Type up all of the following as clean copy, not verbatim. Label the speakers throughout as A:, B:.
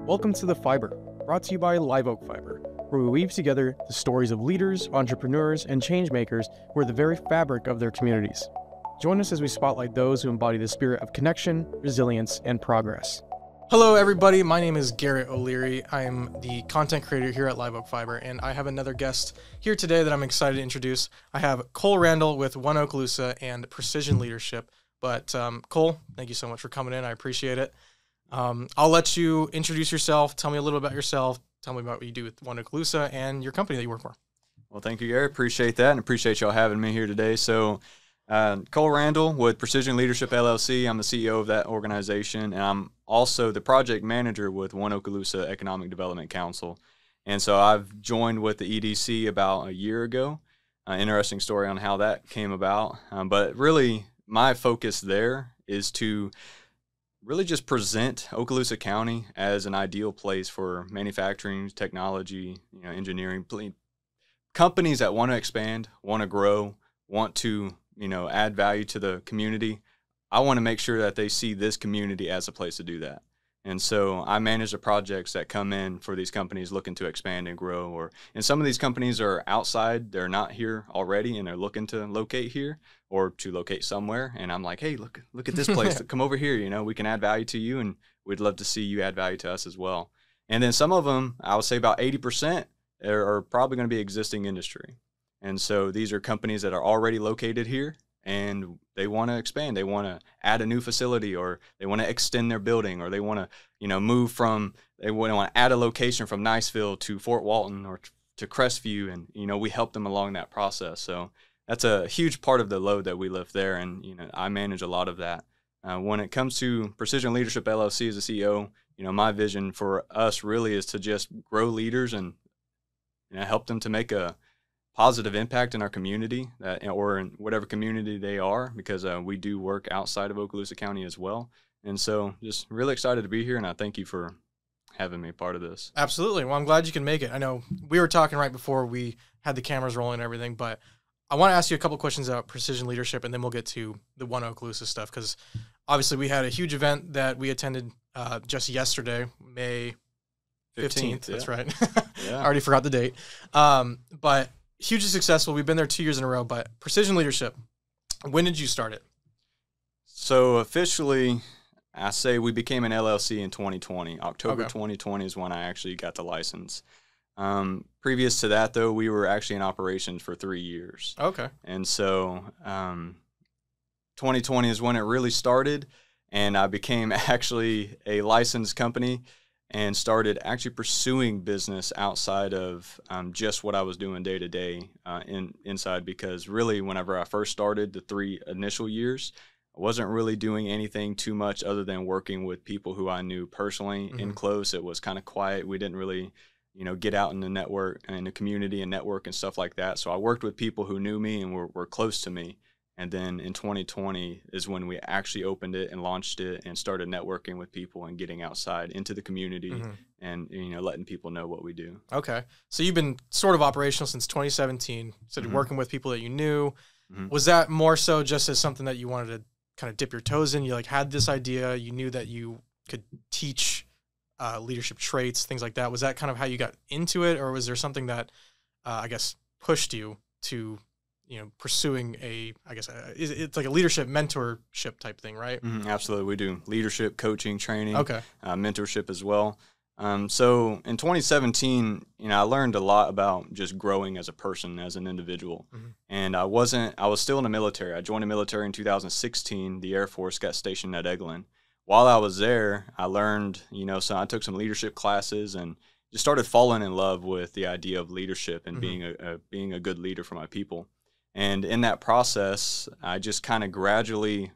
A: Welcome to The Fiber, brought to you by Live Oak Fiber, where we weave together the stories of leaders, entrepreneurs, and changemakers who are the very fabric of their communities. Join us as we spotlight those who embody the spirit of connection, resilience, and progress. Hello, everybody. My name is Garret O'Leary. I am the content creator here at Live Oak Fiber, and I have another guest here today that I'm excited to introduce. I have Cole Randall with One Okaloosa and Precision Leadership. But Cole, thank you so much for coming in. I appreciate it. I'll let you introduce yourself. Tell me a little about yourself. Tell me about what you do with One Okaloosa and your company that you work for.
B: Well, thank you, Garret. Appreciate that, and appreciate y'all having me here today. So, Cole Randall with Precision Leadership LLC. I'm the CEO of that organization, and I'm also the project manager with One Okaloosa Economic Development Council. And so I've joined with the EDC about a year ago. Interesting story on how that came about. But really, my focus there is to really just present Okaloosa County as an ideal place for manufacturing, technology, engineering, companies that want to expand, want to grow, want to, add value to the community. I want to make sure that they see this community as a place to do that. And so I manage the projects that come in for these companies looking to expand and grow. And some of these companies are outside, they're not here already, and they're looking to locate here or to locate somewhere. And I'm like, hey, look at this place. Come over here. We can add value to you, and we'd love to see you add value to us as well. And then some of them, I would say about 80% are probably going to be existing industry. And so these are companies that are already located here, and they want to expand. They want to add a new facility, or they want to extend their building, or they want to, they want to add a location from Niceville to Fort Walton or to Crestview. And, we help them along that process. So that's a huge part of the load that we lift there. And, I manage a lot of that. When it comes to Precision Leadership LLC as a CEO, my vision for us really is to just grow leaders and help them to make a positive impact in our community or in whatever community they are, because we do work outside of Okaloosa County as well. And so just really excited to be here, and I thank you for having me part of this.
A: Absolutely. Well, I'm glad you can make it. I know we were talking right before we had the cameras rolling and everything, but I want to ask you a couple questions about precision leadership, and then we'll get to the One Okaloosa stuff, because obviously we had a huge event that we attended just yesterday, May 15th. That's right. Yeah. I already forgot the date. But hugely successful. We've been there 2 years in a row, but precision leadership, when did you start it?
B: So officially, I say we became an LLC in 2020. October 2020 is when I actually got the license. Previous to that, though, we were actually in operations for 3 years.
A: Okay.
B: And so 2020 is when it really started, and I became actually a licensed company and started actually pursuing business outside of just what I was doing day to day inside, because really whenever I first started the 3 initial years, I wasn't really doing anything too much other than working with people who I knew personally in close. It was kind of quiet. We didn't really, get out in the network and the community and network and stuff like that. So I worked with people who knew me and were close to me. And then in 2020 is when we actually opened it and launched it and started networking with people and getting outside into the community and, letting people know what we do.
A: Okay. So you've been sort of operational since 2017, started working with people that you knew. Was that more so just as something that you wanted to kind of dip your toes in? You had this idea, you knew that you could teach leadership traits, things like that. Was that kind of how you got into it, or was there something that, pushed you to pursuing it's like a leadership mentorship type thing, right?
B: Absolutely. We do leadership, coaching, training,
A: okay,
B: mentorship as well. So in 2017, I learned a lot about just growing as a person, as an individual. And I was still in the military. I joined the military in 2016. The Air Force got stationed at Eglin. While I was there, I learned, so I took some leadership classes and just started falling in love with the idea of leadership and being a good leader for my people. And in that process, I just kind of gradually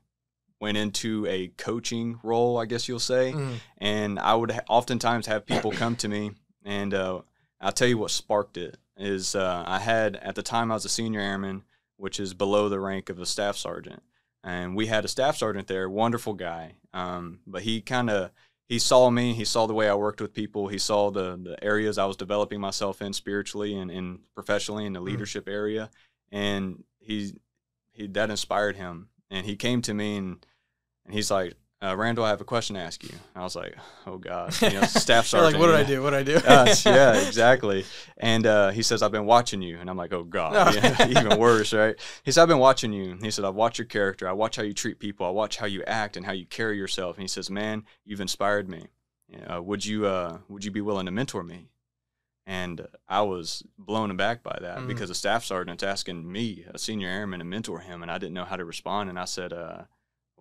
B: went into a coaching role, I guess you'll say. And I would oftentimes have people come to me, and I'll tell you what sparked it is I had, at the time I was a senior airman, which is below the rank of a staff sergeant. And we had a staff sergeant there, wonderful guy. But he saw me, he saw the way I worked with people, he saw the areas I was developing myself in spiritually and professionally in the leadership area. And he that inspired him, and he came to me and he's like, Randall, I have a question to ask you. I was like, oh God, staff sergeant.
A: Like, what did I do? What did I do?
B: Yeah, exactly. And he says, I've been watching you. And I'm like, oh God, even worse, right? He said, I've been watching you. He said, I've watched your character. I watch how you treat people. I watch how you act and how you carry yourself. And he says, man, you've inspired me. Would you be willing to mentor me? And I was blown aback by that because a staff sergeant's asking me, a senior airman, to mentor him, and I didn't know how to respond. And I said, well,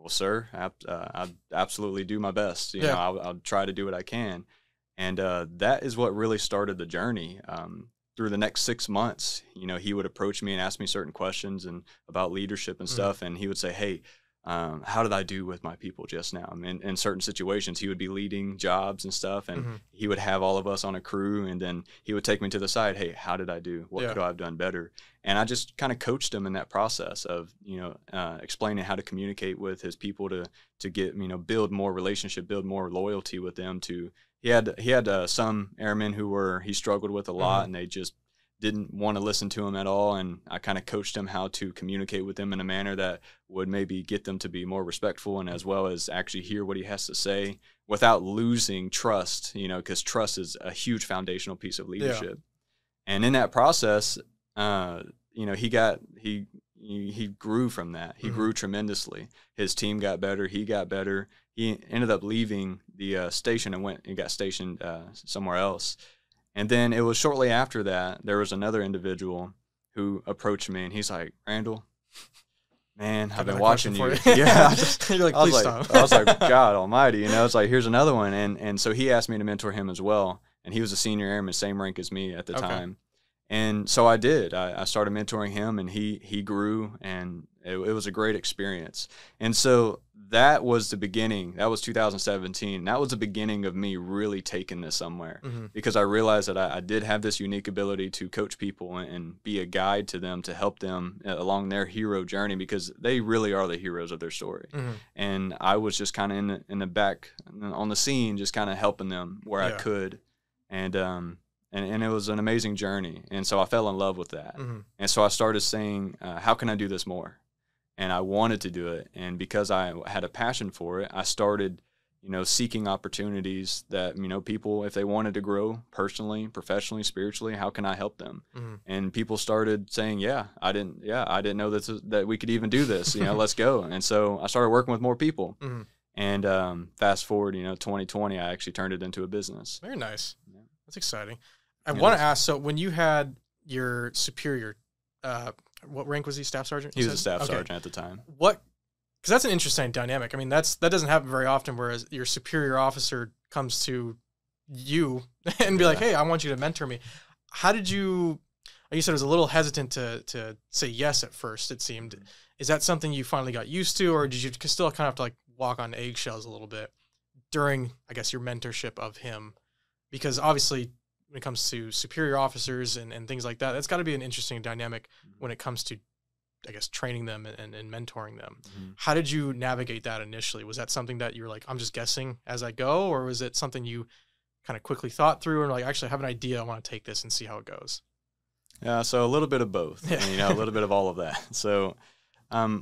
B: sir, I'd absolutely do my best. I'll try to do what I can. And that is what really started the journey. Through the next 6 months, he would approach me and ask me certain questions and about leadership and stuff. And he would say, hey, how did I do with my people just now? I mean, in certain situations, he would be leading jobs and stuff, and he would have all of us on a crew, and then he would take me to the side. Hey, how did I do? What could I have done better? And I just kind of coached him in that process of, explaining how to communicate with his people to get, build more relationship, build more loyalty with them. He had some airmen he struggled with a lot, and they just didn't want to listen to him at all, and I kind of coached him how to communicate with them in a manner that would maybe get them to be more respectful, and as well as actually hear what he has to say without losing trust, because trust is a huge foundational piece of leadership. And in that process, he grew from that. He grew tremendously. His team got better. He got better. He ended up leaving the station and got stationed somewhere else. And then it was shortly after that, there was another individual who approached me, and he's like, Randall, man, I've been watching you. Yeah.
A: You're like, please stop.
B: I was like, God almighty, it's like, here's another one. And so he asked me to mentor him as well. And he was a senior airman, same rank as me at the time. And so I did. I started mentoring him, and he grew, and it was a great experience. And so that was the beginning. That was 2017. That was the beginning of me really taking this somewhere, because I realized that I did have this unique ability to coach people and be a guide to them, to help them along their hero journey, because they really are the heroes of their story. And I was just kind of in the back on the scene, just kind of helping them where I could. And it was an amazing journey. And so I fell in love with that. And so I started saying, how can I do this more? And I wanted to do it. And because I had a passion for it, I started, seeking opportunities that, people, if they wanted to grow personally, professionally, spiritually, how can I help them? And people started saying, I didn't know that we could even do this, let's go. And so I started working with more people. And fast forward, 2020, I actually turned it into a business.
A: Very nice. Yeah. That's exciting. I want to ask, so when you had your superior, what rank was he? Staff sergeant?
B: He was a staff sergeant at the time.
A: Because that's an interesting dynamic. I mean, that doesn't happen very often, whereas your superior officer comes to you and be like, hey, I want you to mentor me. How did you said it was a little hesitant to say yes at first, it seemed. Is that something you finally got used to, or did you still kind of have to walk on eggshells a little bit during, I guess, your mentorship of him? Because obviously, when it comes to superior officers and things like that, that's got to be an interesting dynamic when it comes to, I guess, training them and mentoring them. How did you navigate that initially? Was that something that you were like, I'm just guessing as I go, or was it something you kind of quickly thought through and actually I have an idea, I want to take this and see how it goes?
B: Yeah, so a little bit of both, a little bit of all of that. So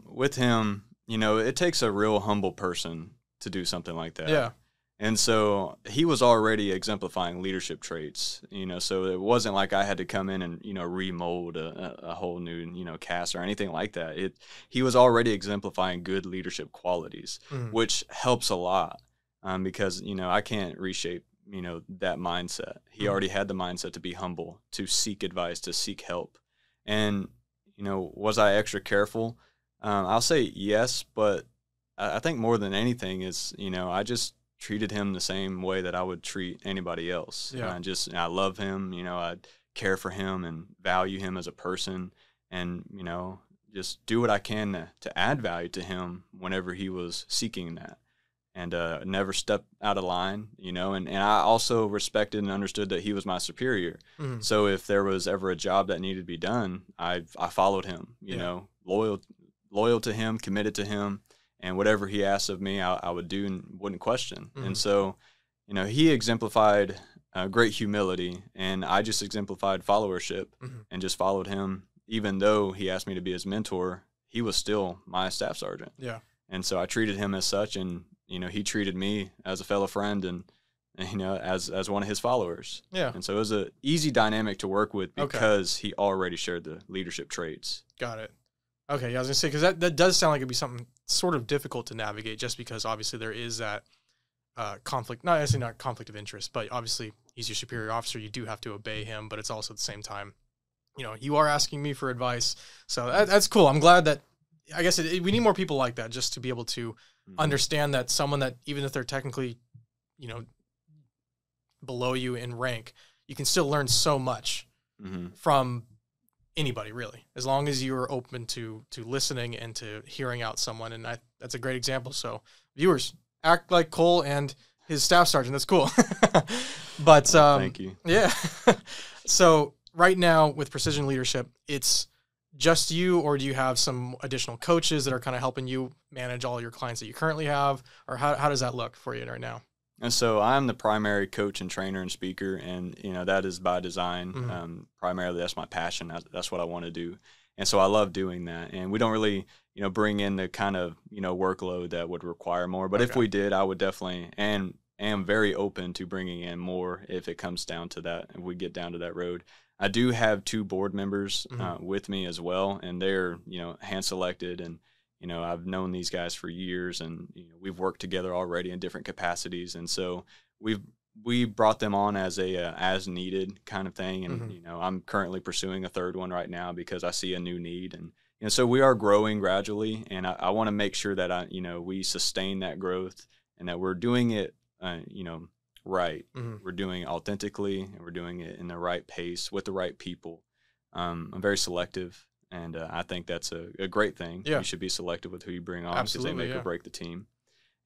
B: with him, it takes a real humble person to do something like that.
A: Yeah.
B: And so he was already exemplifying leadership traits, so it wasn't like I had to come in and, remold a whole new, cast or anything like that. He was already exemplifying good leadership qualities, which helps a lot because, I can't reshape, that mindset. He already had the mindset to be humble, to seek advice, to seek help. And, was I extra careful? I'll say yes, but I think more than anything is, I just treated him the same way that I would treat anybody else.
A: Yeah.
B: I love him, I care for him and value him as a person, and, just do what I can to add value to him whenever he was seeking that, and never step out of line, and I also respected and understood that he was my superior. So if there was ever a job that needed to be done, I followed him, loyal to him, committed to him. And whatever he asked of me, I would do and wouldn't question. And so, he exemplified great humility, and I just exemplified followership and just followed him. Even though he asked me to be his mentor, he was still my staff sergeant.
A: Yeah.
B: And so I treated him as such, and he treated me as a fellow friend and as one of his followers.
A: Yeah.
B: And so it was an easy dynamic to work with because he already shared the leadership traits.
A: Got it. Okay, yeah, I was going to say, because that does sound like it'd be something sort of difficult to navigate, just because obviously there is that conflict, not necessarily not conflict of interest, but obviously he's your superior officer. You do have to obey him, but it's also at the same time, you are asking me for advice. So that's cool. I'm glad that, I guess we need more people like that, just to be able to understand that someone that, even if they're technically, below you in rank, you can still learn so much from anybody, really, as long as you're open to listening and to hearing out someone. And that's a great example. So viewers, act like Cole and his staff sergeant. That's cool. But
B: thank you.
A: Yeah. So right now with Precision Leadership, it's just you, or do you have some additional coaches that are kind of helping you manage all your clients that you currently have, or how does that look for you right now?
B: And so I'm the primary coach and trainer and speaker, and that is by design. Primarily, that's my passion. That's what I want to do, and so I love doing that. And we don't really, bring in the kind of workload that would require more. But if we did, I would definitely, and am very open to bringing in more if it comes down to that. If we get down to that road, I do have 2 board members with me as well, and they're hand selected and. I've known these guys for years, and we've worked together already in different capacities, and so we brought them on as a as needed kind of thing, and I'm currently pursuing a 3rd one right now because I see a new need, and so we are growing gradually, and I want to make sure that we sustain that growth and that we're doing it right. We're doing it authentically, and we're doing it in the right pace with the right people. I'm very selective. And I think that's a great thing.
A: Yeah.
B: You should be selective with who you bring on because they make
A: yeah.
B: or break the team.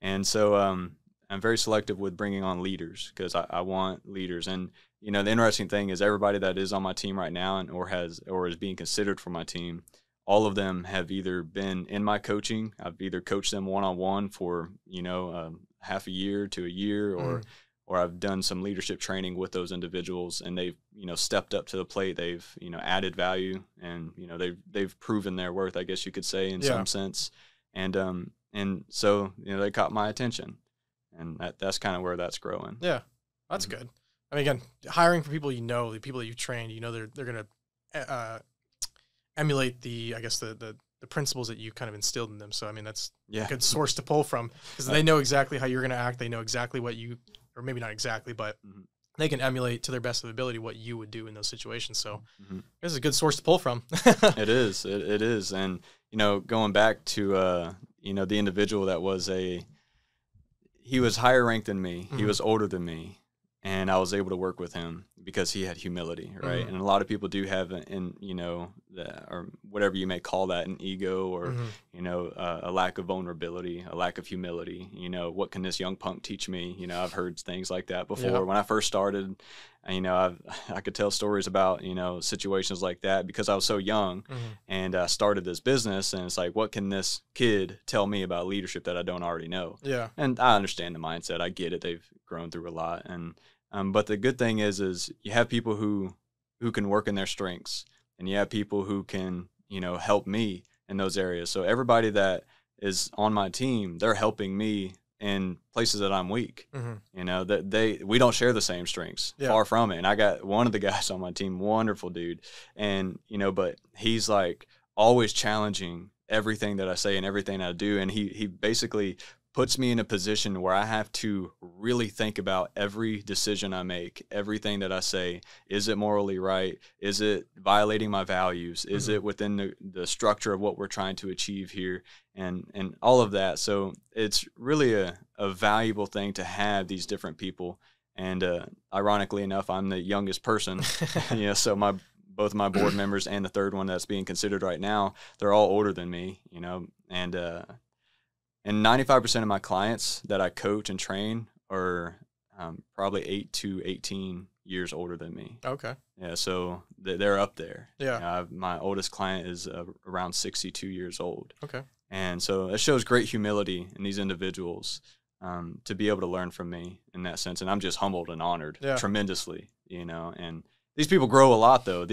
B: And so I'm very selective with bringing on leaders because I want leaders. And, the interesting thing is everybody that is on my team right now or is being considered for my team, all of them have either been in my coaching. I've either coached them one-on-one for, half a year to a year or I've done some leadership training with those individuals, and they've, stepped up to the plate. They've, added value, and, they've proven their worth, I guess you could say, in some sense. And so, they caught my attention, and that's kind of where that's growing.
A: Yeah, that's good. I mean, again, hiring for people, the people that you've trained, they're going to emulate the principles that you kind of instilled in them. So, I mean, that's a good source to pull from because they know exactly how you're going to act. They know exactly what you, or maybe not exactly, but they can emulate to their best of ability what you would do in those situations. So this is a good source to pull from.
B: It is. It is. And, going back to, the individual that he was higher ranked than me. He was older than me. And I was able to work with him because he had humility, right? And a lot of people do have, or whatever you may call that, an ego or, a lack of vulnerability, a lack of humility. What can this young punk teach me? I've heard things like that before. Yeah. When I first started, I could tell stories about, situations like that because I was so young and I started this business, and it's like, what can this kid tell me about leadership that I don't already know? Yeah. And I understand the mindset. I get it. They've grown through a lot. And but the good thing is you have people who can work in their strengths, and you have people who can, help me in those areas. So everybody that is on my team, they're helping me in places that I'm weak. That we don't share the same strengths, far from it. And I got one of the guys on my team, wonderful dude. And, but he's like always challenging everything that I say and everything I do. And he basically puts me in a position where I have to really think about every decision I make, everything that I say. Is it morally right? Is it violating my values? Is it within the structure of what we're trying to achieve here? And all of that. So it's really a valuable thing to have these different people. And ironically enough, I'm the youngest person, so both my board members and the 3rd one that's being considered right now, they're all older than me, and 95% of my clients that I coach and train are probably 8 to 18 years older than me. Okay. Yeah, so they're up there. Yeah. My oldest client is around 62 years old. Okay. And so it shows great humility in these individuals to be able to learn from me in that sense. And I'm just humbled and honored tremendously, And these people grow a lot, though.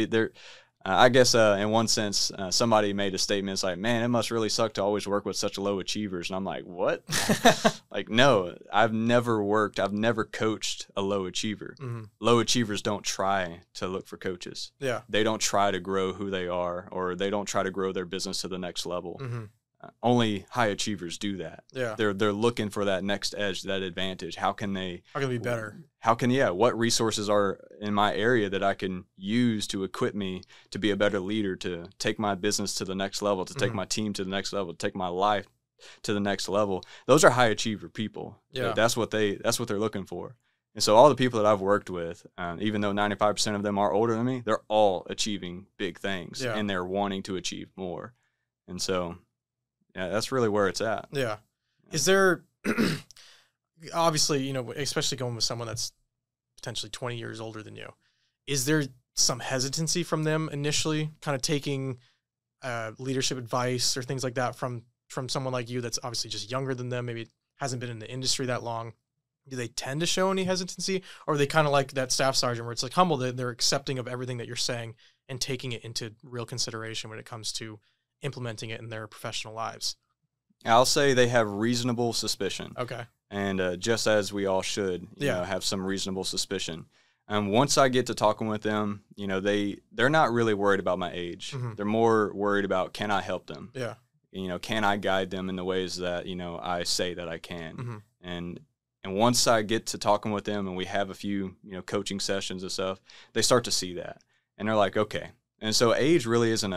B: I guess in one sense, somebody made a statement. It's like, man, it must really suck to always work with such low achievers. And I'm like, what? Like, no, I've never coached a low achiever.
A: Mm-hmm.
B: Low achievers don't try to look for coaches.
A: Yeah.
B: They don't try to grow who they are, or they don't try to grow their business to the next level.
A: Mm-hmm.
B: Only high achievers do that.
A: Yeah.
B: They're looking for that next edge, that advantage. How can they
A: be better?
B: What resources are in my area that I can use to equip me to be a better leader, to take my business to the next level, to take my team to the next level, to take my life to the next level? Those are high achiever people.
A: Yeah.
B: That's what they're looking for. And so all the people that I've worked with, even though 95% of them are older than me, they're all achieving big things, and they're wanting to achieve more. And so, yeah, that's really where it's at.
A: Yeah. Is there, obviously, you know, especially going with someone that's potentially 20 years older than you, is there some hesitancy from them initially, kind of taking leadership advice or things like that from someone like you that's obviously just younger than them, maybe hasn't been in the industry that long? Do they tend to show any hesitancy, or are they kind of like that staff sergeant where it's like humble, they're accepting of everything that you're saying and taking it into real consideration when it comes to implementing it in their professional lives?
B: I'll say they have reasonable suspicion.
A: Okay.
B: And just as we all should, you know, have some reasonable suspicion. Once I get to talking with them, you know, they're not really worried about my age.
A: Mm-hmm.
B: They're more worried about, can I help them?
A: Yeah.
B: You know, can I guide them in the ways that, you know, I say that I can?
A: Mm-hmm.
B: And once I get to talking with them and we have a few, you know, coaching sessions and stuff, they start to see that. And they're like, okay. And so age really isn't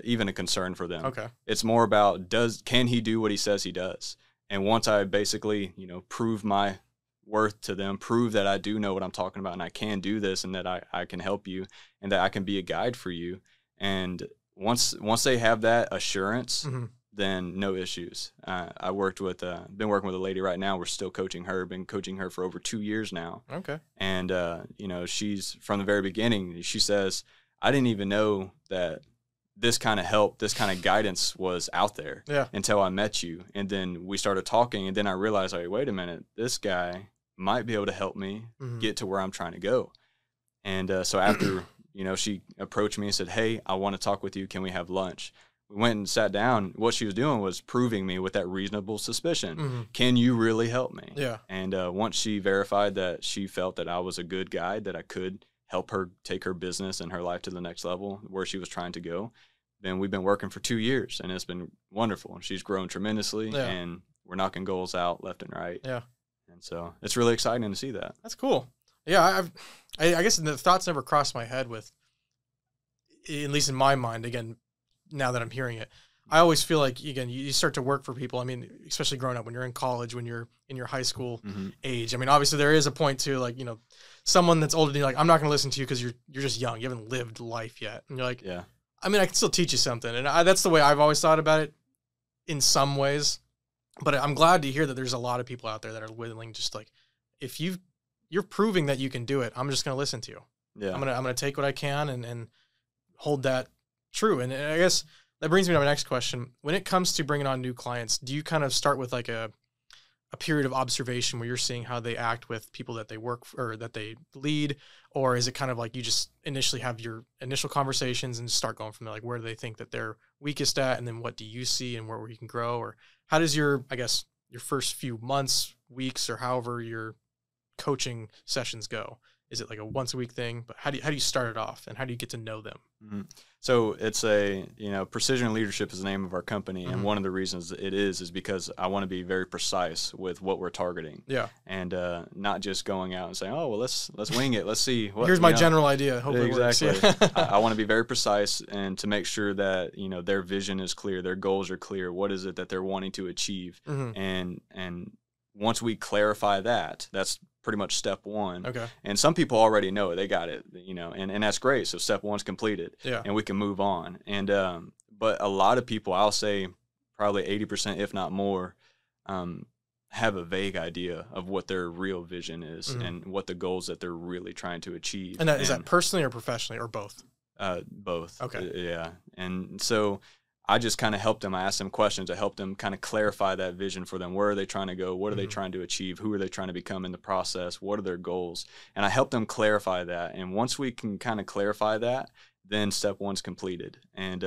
B: even a concern for them.
A: Okay.
B: It's more about, can he do what he says he does? And once I basically, you know, prove my worth to them, prove that I do know what I'm talking about and I can do this and that I can help you and that I can be a guide for you. And once they have that assurance,
A: mm-hmm.
B: then no issues. Been working with a lady right now. We're still coaching her. Been coaching her for over 2 years now.
A: Okay.
B: And, you know, she's from the very beginning, she says, I didn't even know that this kind of help, this kind of guidance was out there until I met you. And then we started talking, and then I realized, like, wait a minute, this guy might be able to help me get to where I'm trying to go. And so after, you know, she approached me and said, hey, I want to talk with you. Can we have lunch? We went and sat down. What she was doing was proving me with that reasonable suspicion.
A: Mm-hmm.
B: Can you really help me?
A: Yeah.
B: And once she verified that she felt that I was a good guide, that I could help her take her business and her life to the next level where she was trying to go, then we've been working for 2 years, and it's been wonderful. And she's grown tremendously, and we're knocking goals out left and right. Yeah. And so it's really exciting to see that.
A: That's cool. Yeah, I guess the thoughts never crossed my head with, at least in my mind, again, now that I'm hearing it, I always feel like, again, you start to work for people. I mean, especially growing up, when you're in college, when you're in your high school age. I mean, obviously there is a point to, like, you know, someone that's older than you, like, I'm not going to listen to you because you're just young. You haven't lived life yet. And you're like, yeah. I mean, I can still teach you something. And that's the way I've always thought about it in some ways. But I'm glad to hear that there's a lot of people out there that are willing, just like, if you're proving that you can do it, I'm just going to listen to you. Yeah. I'm going to take what I can and hold that true. And I guess that brings me to my next question. When it comes to bringing on new clients, do you kind of start with like a period of observation where you're seeing how they act with people that they work for, or that they lead? Or is it kind of like you just initially have your initial conversations and start going from there? Like, where do they think that they're weakest at? And then what do you see and where you can grow? Or how does your first few months, weeks, or however your coaching sessions go? Is it like a once a week thing? But how do you start it off, and how do you get to know them?
B: Mm-hmm. So it's Precision Leadership is the name of our company. And one of the reasons it is because I want to be very precise with what we're targeting. Yeah. And not just going out and saying, oh, well, let's wing it. Let's see.
A: Here's my general idea. Hopefully
B: exactly.
A: It works. Yeah.
B: I want to be very precise and to make sure that, you know, their vision is clear. Their goals are clear. What is it that they're wanting to achieve? Mm-hmm. And once we clarify that, that's pretty much step one. Okay. And some people already know it. They got it, you know, and that's great. So step one's completed. Yeah. And we can move on. And but a lot of people, I'll say probably 80%, if not more, have a vague idea of what their real vision is and what the goals that they're really trying to achieve.
A: And is that personally or professionally or both?
B: Both.
A: Okay.
B: Yeah. And so I just kind of help them. I ask them questions. I help them kind of clarify that vision for them. Where are they trying to go? What are they trying to achieve? Who are they trying to become in the process? What are their goals? And I help them clarify that. And once we can kind of clarify that, then step one's completed. And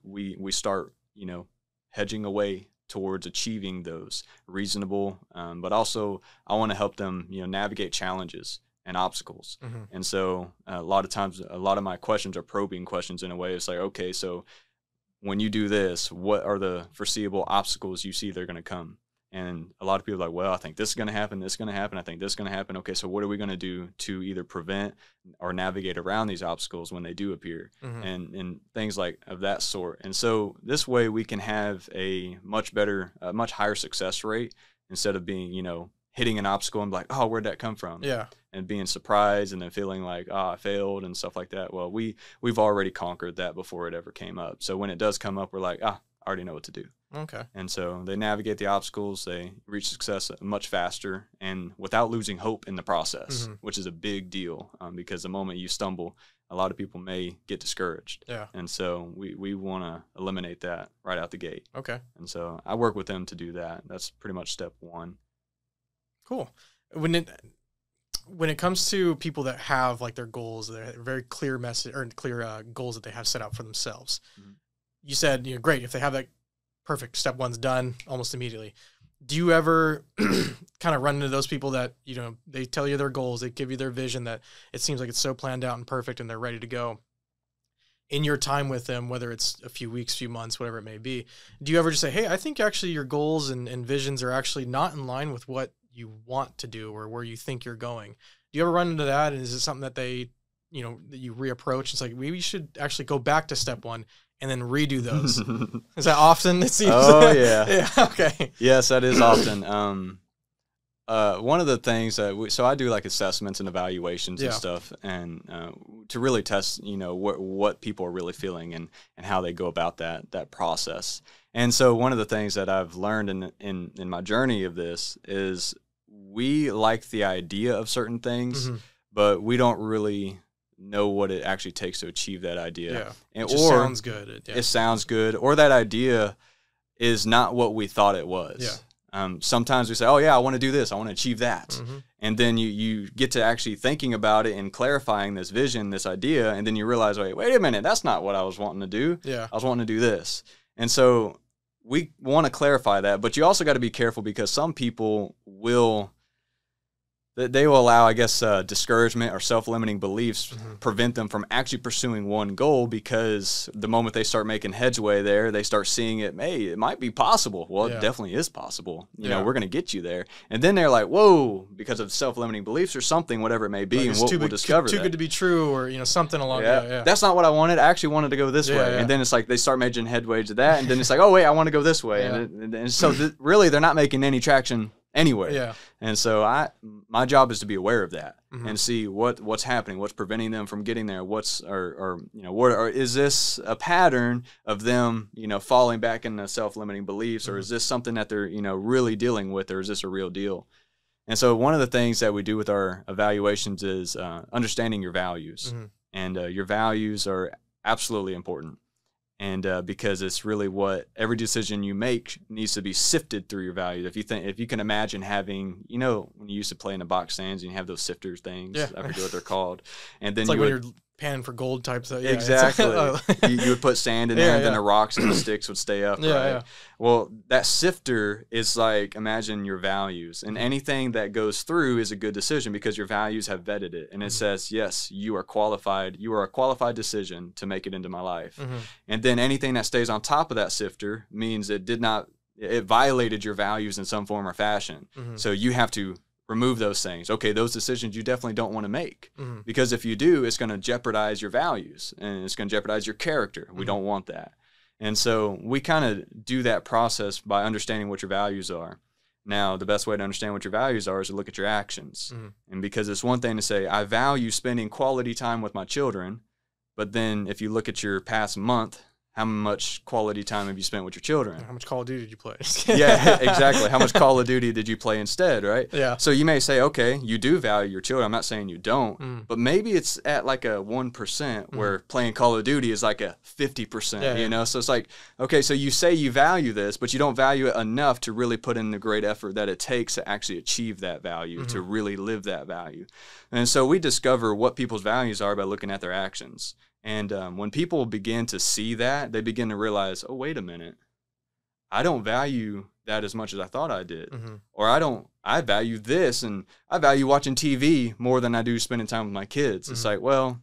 B: we start, hedging away towards achieving those reasonable, but also I want to help them, navigate challenges and obstacles. And so a lot of times, a lot of my questions are probing questions in a way. It's like, okay, so when you do this, what are the foreseeable obstacles you see they're going to come? And a lot of people are like, well, I think this is going to happen, this is going to happen, I think this is going to happen. Okay, so what are we going to do to either prevent or navigate around these obstacles when they do appear, and things like of that sort. And so this way we can have a much higher success rate instead of being, hitting an obstacle and be like, oh, where'd that come from?
A: Yeah.
B: And being surprised and then feeling like, oh, I failed and stuff like that. Well, we've already conquered that before it ever came up. So when it does come up, we're like, I already know what to do.
A: Okay.
B: And so they navigate the obstacles, they reach success much faster and without losing hope in the process, which is a big deal, because the moment you stumble, a lot of people may get discouraged.
A: Yeah.
B: And so we want to eliminate that right out the gate.
A: Okay.
B: And so I work with them to do that. That's pretty much step one.
A: Cool. When it comes to people that have like their goals, their very clear message or clear goals that they have set out for themselves, you said, great, if they have that, perfect, step one's done almost immediately. Do you ever kind of run into those people that, they tell you their goals, they give you their vision, that it seems like it's so planned out and perfect and they're ready to go? In your time with them, whether it's a few weeks, few months, whatever it may be, do you ever just say, hey, I think actually your goals and visions are actually not in line with what you want to do or where you think you're going? Do you ever run into that? And is it something that they, that you reapproach? It's like, we should actually go back to step one and then redo those. Is that often, it seems?
B: Oh, yeah.
A: Yeah, okay.
B: Yes, that is often. One of the things that so I do like assessments and evaluations and stuff, and to really test, what people are really feeling and how they go about that process. And so one of the things that I've learned in my journey of this is we like the idea of certain things, but we don't really know what it actually takes to achieve that idea.
A: Yeah,
B: and,
A: it just sounds good.
B: It sounds good, or that idea is not what we thought it was.
A: Yeah.
B: Sometimes we say, oh, yeah, I want to do this. I want to achieve that. And then you get to actually thinking about it and clarifying this vision, this idea, and then you realize, wait a minute, that's not what I was wanting to do.
A: Yeah.
B: I was wanting to do this. And so we want to clarify that, but you also got to be careful because some people will allow, I guess, discouragement or self-limiting beliefs prevent them from actually pursuing one goal, because the moment they start making headway there, they start seeing it, hey, it might be possible. Well, it definitely is possible. You know, we're going to get you there. And then they're like, whoa, because of self-limiting beliefs or something, whatever it may be, and we'll discover
A: too good to be true, or, something along that. Yeah.
B: That's not what I wanted. I actually wanted to go this way. Yeah. And then it's like they start making headway to that, and then it's like, oh, wait, I want to go this way. Yeah. And so really they're not making any traction anywhere. Yeah. And so my job is to be aware of that and see what's happening, what's preventing them from getting there, is this a pattern of them, falling back into self-limiting beliefs, or is this something that they're, really dealing with, or is this a real deal? And so one of the things that we do with our evaluations is understanding your values. And your values are absolutely important. And because it's really what every decision you make needs to be sifted through your values. If you can imagine having, when you used to play in the box stands and you have those sifters things, I forget what they're called. And then
A: it's like when you're panning for gold type stuff. Yeah,
B: exactly. You would put sand in there, and then the rocks and the sticks would stay up. Right? Well, that sifter is like, imagine your values, and anything that goes through is a good decision because your values have vetted it, and it says, yes, you are qualified. You are a qualified decision to make it into my life. And then anything that stays on top of that sifter means it violated your values in some form or fashion. So you have to remove those things. Okay, those decisions you definitely don't want to make, because if you do, it's going to jeopardize your values and it's going to jeopardize your character. We don't want that. And so we kind of do that process by understanding what your values are. Now, the best way to understand what your values are is to look at your actions. And because it's one thing to say, I value spending quality time with my children, but then if you look at your past month, how much quality time have you spent with your children?
A: How much Call of Duty did you play?
B: Yeah, exactly. How much Call of Duty did you play instead, right?
A: Yeah.
B: So you may say, okay, you do value your children. I'm not saying you don't, but maybe it's at like a 1% where playing Call of Duty is like a 50%, So it's like, okay, so you say you value this, but you don't value it enough to really put in the great effort that it takes to actually achieve that value, to really live that value. And so we discover what people's values are by looking at their actions. And when people begin to see that, they begin to realize, oh, wait a minute, I don't value that as much as I thought I did. Or I value this, and I value watching TV more than I do spending time with my kids. It's like, well,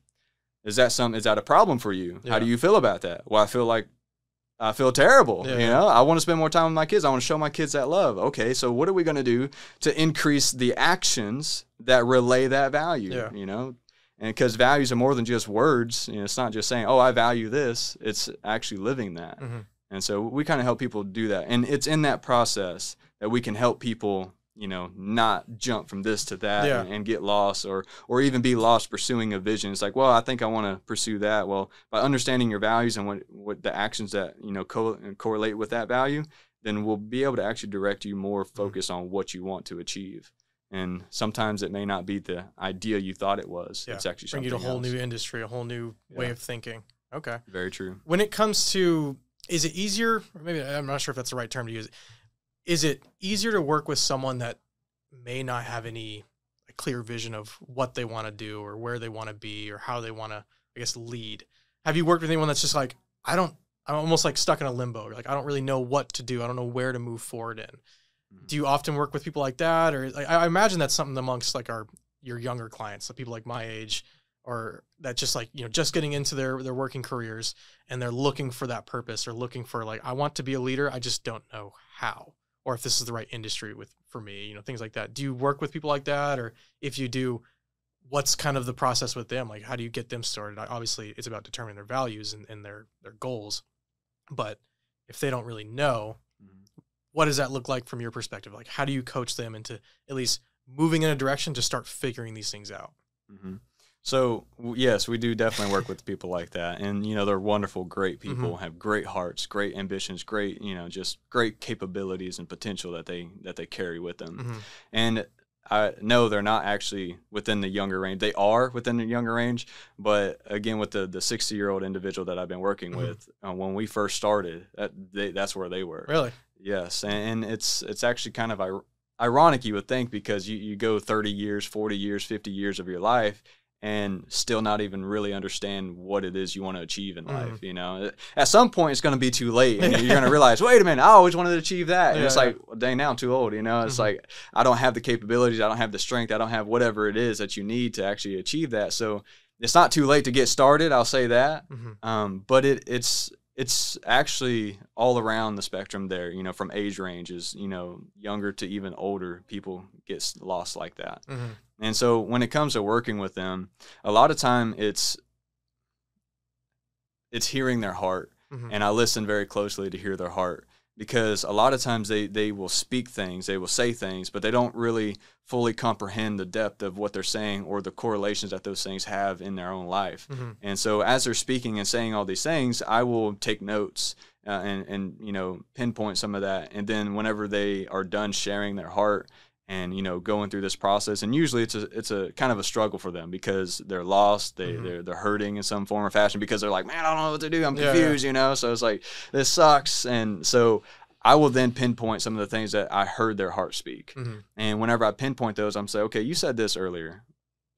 B: is that a problem for you? How do you feel about that? Well, I feel terrible. You know, I want to spend more time with my kids. I want to show my kids that love. Okay, so what are we going to do to increase the actions that relay that value? You know, and because values are more than just words. You know, it's not just saying, "Oh, I value this." It's actually living that. And so we kind of help people do that. And it's in that process that we can help people, you know, not jump from this to that and get lost or even be lost pursuing a vision. It's like, well, I think I want to pursue that. Well, by understanding your values and what the actions that, you know, correlate with that value, then we'll be able to actually direct you more focused on what you want to achieve. And sometimes it may not be the idea you thought it was. It's actually something else.
A: Bring you to a whole new industry, a whole new way of thinking. Okay.
B: Very true.
A: When it comes to, is it easier, or maybe I'm not sure if that's the right term to use, is it easier to work with someone that may not have any clear vision of what they want to do or where they want to be or how they want to, I guess, lead? Have you worked with anyone that's just like, I'm almost like stuck in a limbo. Like, I don't really know what to do. I don't know where to move forward in. Do you often work with people like that? Or like, I imagine that's something amongst like your younger clients, the people like my age, or that just like, you know, just getting into their working careers and they're looking for that purpose or looking for like, I want to be a leader. I just don't know how, or if this is the right industry for me, you know, things like that. Do you work with people like that? Or if you do, what's kind of the process with them? Like, how do you get them started? Obviously it's about determining their values and their goals, but if they don't really know, what does that look like from your perspective? Like, how do you coach them into at least moving in a direction to start figuring these things out?
B: So, yes, we do definitely work with people like that. And, you know, they're wonderful, great people, have great hearts, great ambitions, great, you know, just great capabilities and potential that they carry with them. And I know they're not actually within the younger range. They are within the younger range. But, again, with the 60-year-old individual that I've been working with, when we first started, that's where they were.
A: Really?
B: Yes. And it's actually kind of ironic, you would think, because you go 30 years, 40 years, 50 years of your life and still not even really understand what it is you want to achieve in life. You know, at some point it's going to be too late and you're going to realize, wait a minute, I always wanted to achieve that. And it's like, well, dang, now I'm too old. You know, it's like, I don't have the capabilities. I don't have the strength. I don't have whatever it is that you need to actually achieve that. So it's not too late to get started. I'll say that. But it's actually all around the spectrum there, you know, from age ranges, you know, younger to even older people get lost like that. And so when it comes to working with them, a lot of time it's hearing their heart. And I listen very closely to hear their heart, because a lot of times they will speak things, they will say things, but they don't really fully comprehend the depth of what they're saying or the correlations that those things have in their own life. And so as they're speaking and saying all these things, I will take notes and you know, pinpoint some of that. And then whenever they are done sharing their heart and, you know, going through this process, and usually it's a kind of a struggle for them because they're lost, they're hurting in some form or fashion because they're like, man, I don't know what to do, I'm confused, you know. So it's like, this sucks. And so I will then pinpoint some of the things that I heard their heart speak. And whenever I pinpoint those, I'm saying, okay, you said this earlier.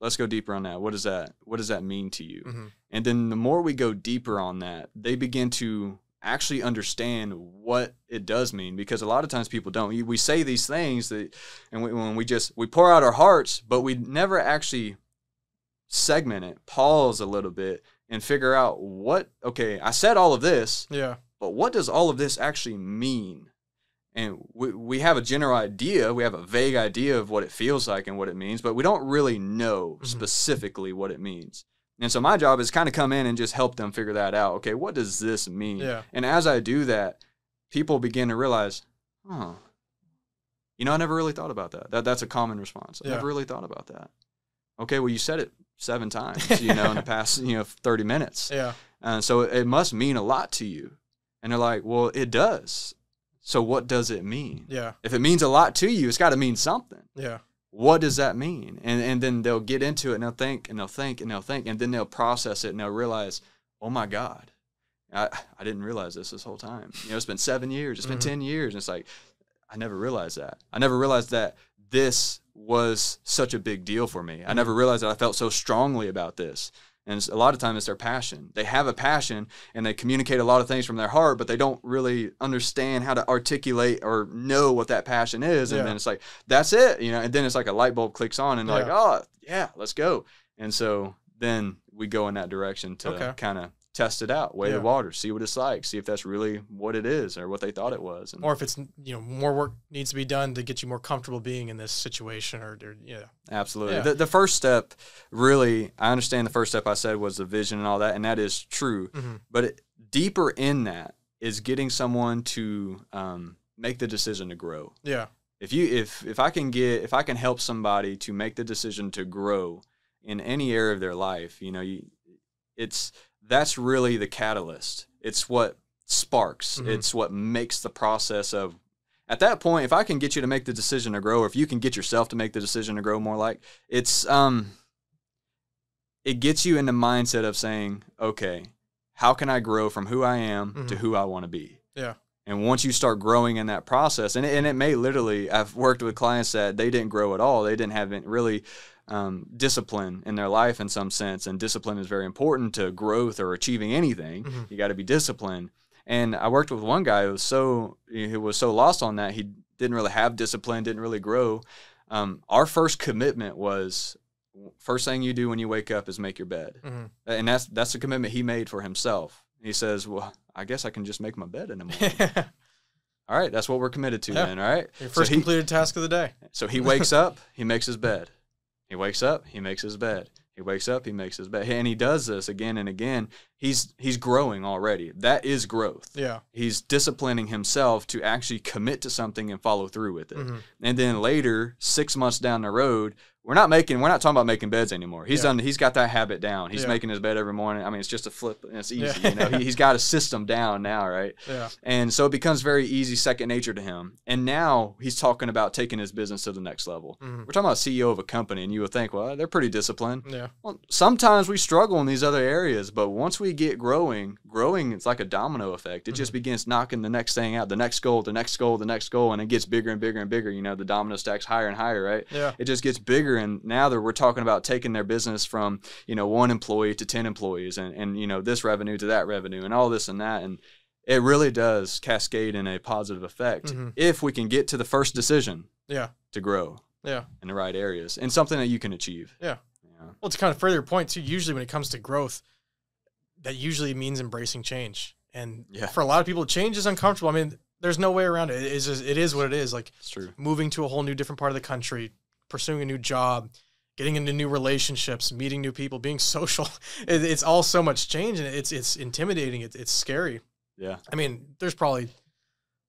B: Let's go deeper on that. What does that mean to you? And then the more we go deeper on that, they begin to actually understand what it does mean, because a lot of times people don't. We say these things and we pour out our hearts, but we never actually segment it, pause a little bit, and figure out okay, I said all of this, but what does all of this actually mean? And we have a general idea, we have a vague idea of what it feels like and what it means, but we don't really know specifically what it means. And so my job is kind of come in and just help them figure that out. Okay, what does this mean? And as I do that, people begin to realize, you know, I never really thought about that. That's a common response. I never really thought about that. Okay, well, you said it 7 times, you know, in the past, you know, 30 minutes. And so it must mean a lot to you. And they're like, well, it does. So what does it mean? If it means a lot to you, it's got to mean something. What does that mean? And then they'll get into it and they'll think and they'll think and they'll think, and then they'll process it and they'll realize, oh my God, I didn't realize this whole time. You know, it's been 7 years, it's been 10 years. And it's like, I never realized that. I never realized that this was such a big deal for me. I never realized that I felt so strongly about this. And a lot of times it's their passion. They have a passion and they communicate a lot of things from their heart, but they don't really understand how to articulate or know what that passion is. And then it's like, that's it, you know, and then it's like a light bulb clicks on and they're like, oh yeah, let's go. And so then we go in that direction to kind of test it out, weigh the water, see what it's like, see if that's really what it is or what they thought it was. And,
A: or if it's, you know, more work needs to be done to get you more comfortable being in this situation or
B: Absolutely. Yeah. The first step, really, I understand the first step I said was the vision and all that, and that is true. But deeper in that is getting someone to make the decision to grow. Yeah. If I can help somebody to make the decision to grow in any area of their life, you know, that's really the catalyst. It's what sparks. It's what makes the process of, at that point, if I can get you to make the decision to grow, or if you can get yourself to make the decision to grow more, like it gets you in the mindset of saying, okay, how can I grow from who I am to who I want to be? Yeah. And once you start growing in that process, and it may literally, I've worked with clients that they didn't grow at all. They didn't have really discipline in their life in some sense, and discipline is very important to growth or achieving anything. You got to be disciplined. And I worked with one guy who was so lost on that he didn't really have discipline, didn't really grow. Our first commitment was, first thing you do when you wake up is make your bed, and that's the commitment he made for himself. He says, "Well, I guess I can just make my bed in the morning." All right, that's what we're committed to then. All right,
A: your first completed task of the day.
B: So he wakes up, he makes his bed. He wakes up, he makes his bed. He wakes up, he makes his bed. And he does this again and again. He's growing already. That is growth. Yeah. He's disciplining himself to actually commit to something and follow through with it. And then later, 6 months down the road, we're not talking about making beds anymore. He's got that habit down. He's making his bed every morning. I mean, it's just a flip and it's easy. You know, he's got a system down now, right? Yeah. And so it becomes very easy, second nature to him. And now he's talking about taking his business to the next level. We're talking about a CEO of a company, and you would think, well, they're pretty disciplined. Yeah. Well, sometimes we struggle in these other areas, but once we get growing, it's like a domino effect. It just begins knocking the next thing out, the next goal, the next goal, the next goal, and it gets bigger and bigger and bigger. You know, the domino stacks higher and higher, right? Yeah. It just gets bigger. And now that we're talking about taking their business from, you know, 1 employee to 10 employees and, you know, this revenue to that revenue and all this and that. And it really does cascade in a positive effect if we can get to the first decision to grow in the right areas and something that you can achieve. Yeah.
A: Well, to kind of further your point too, usually when it comes to growth, that usually means embracing change. And for a lot of people, change is uncomfortable. I mean, there's no way around it. It is what it is. Like, it's true. Moving to a whole new different part of the country, pursuing a new job, getting into new relationships, meeting new people, being social. It's all so much change, and it's intimidating. It's scary. Yeah. I mean, there's probably,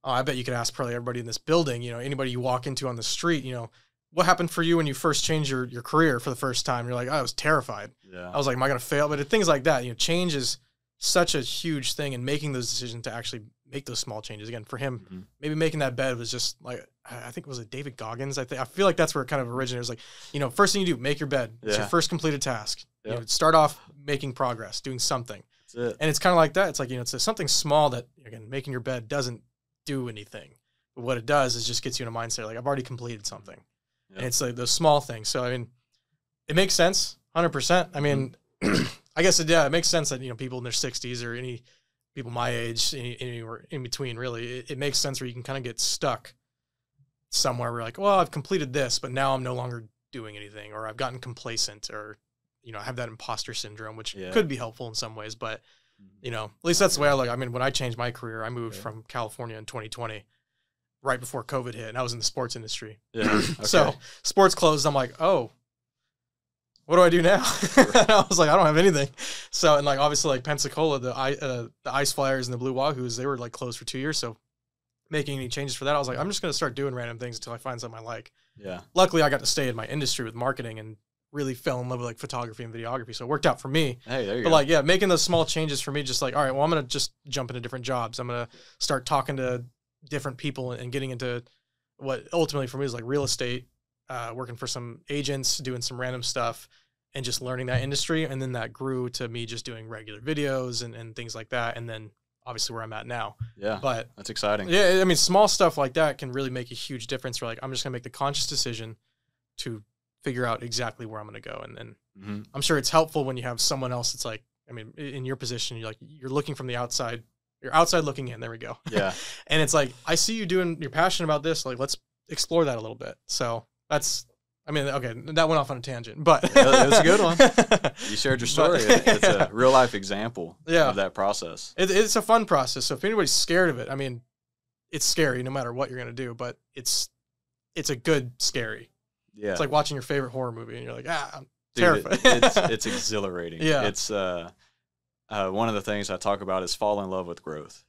A: I bet you could ask probably everybody in this building, you know, anybody you walk into on the street, you know, what happened for you when you first changed your career for the first time? You're like, I was terrified. Yeah. I was like, am I going to fail? But things like that, you know, change is such a huge thing, and making those decisions to actually make those small changes. Again, for him, maybe making that bed was just like, I think it was David Goggins. I feel like that's where it kind of originated. It was like, you know, first thing you do, make your bed. It's your first completed task. Yep. You know, start off making progress, doing something. That's it. And it's kind of like that. It's like, you know, it's something small that, again, making your bed doesn't do anything. But what it does is just gets you in a mindset like, I've already completed something. Yep. And it's like those small things. So, I mean, it makes sense, 100%. I mean, I guess it makes sense that, you know, people in their 60s or any people my age, anywhere in between, really, it makes sense where you can kind of get stuck somewhere where you're like, well, I've completed this, but now I'm no longer doing anything, or I've gotten complacent, or, you know, I have that imposter syndrome, which could be helpful in some ways, but, you know, at least that's the way I look. I mean, when I changed my career, I moved from California in 2020, right before COVID hit, and I was in the sports industry. Yeah. Okay. So sports closed. I'm like, oh, what do I do now? And I was like, I don't have anything. So, and like, obviously, like Pensacola, the Ice Flyers and the Blue Wahoos, they were like closed for 2 years. So making any changes for that, I was like, I'm just going to start doing random things until I find something I like. Yeah. Luckily, I got to stay in my industry with marketing and really fell in love with like photography and videography. So it worked out for me. Hey, there you go. But like, yeah, making those small changes for me, just like, all right, well, I'm going to just jump into different jobs. I'm going to start talking to different people and getting into what ultimately for me is like real estate, working for some agents, doing some random stuff, and just learning that industry. And then that grew to me just doing regular videos and things like that. And then obviously where I'm at now. Yeah. But
B: that's exciting.
A: Yeah. I mean, small stuff like that can really make a huge difference. Where like, I'm just gonna make the conscious decision to figure out exactly where I'm going to go. And then I'm sure it's helpful when you have someone else that's like, I mean, in your position, you're looking from the outside. You're outside looking in. There we go.
B: Yeah.
A: And it's like, I see you're passionate about this. Like, let's explore that a little bit. So that's, I mean, okay, that went off on a tangent, but
B: it was a good one. You shared your story. It's a real life example of that process.
A: It's a fun process. So if anybody's scared of it, I mean, it's scary no matter what you're going to do, but it's a good scary. Yeah. It's like watching your favorite horror movie and you're like, I'm terrified.
B: It's exhilarating.
A: Yeah.
B: It's, one of the things I talk about is fall in love with growth.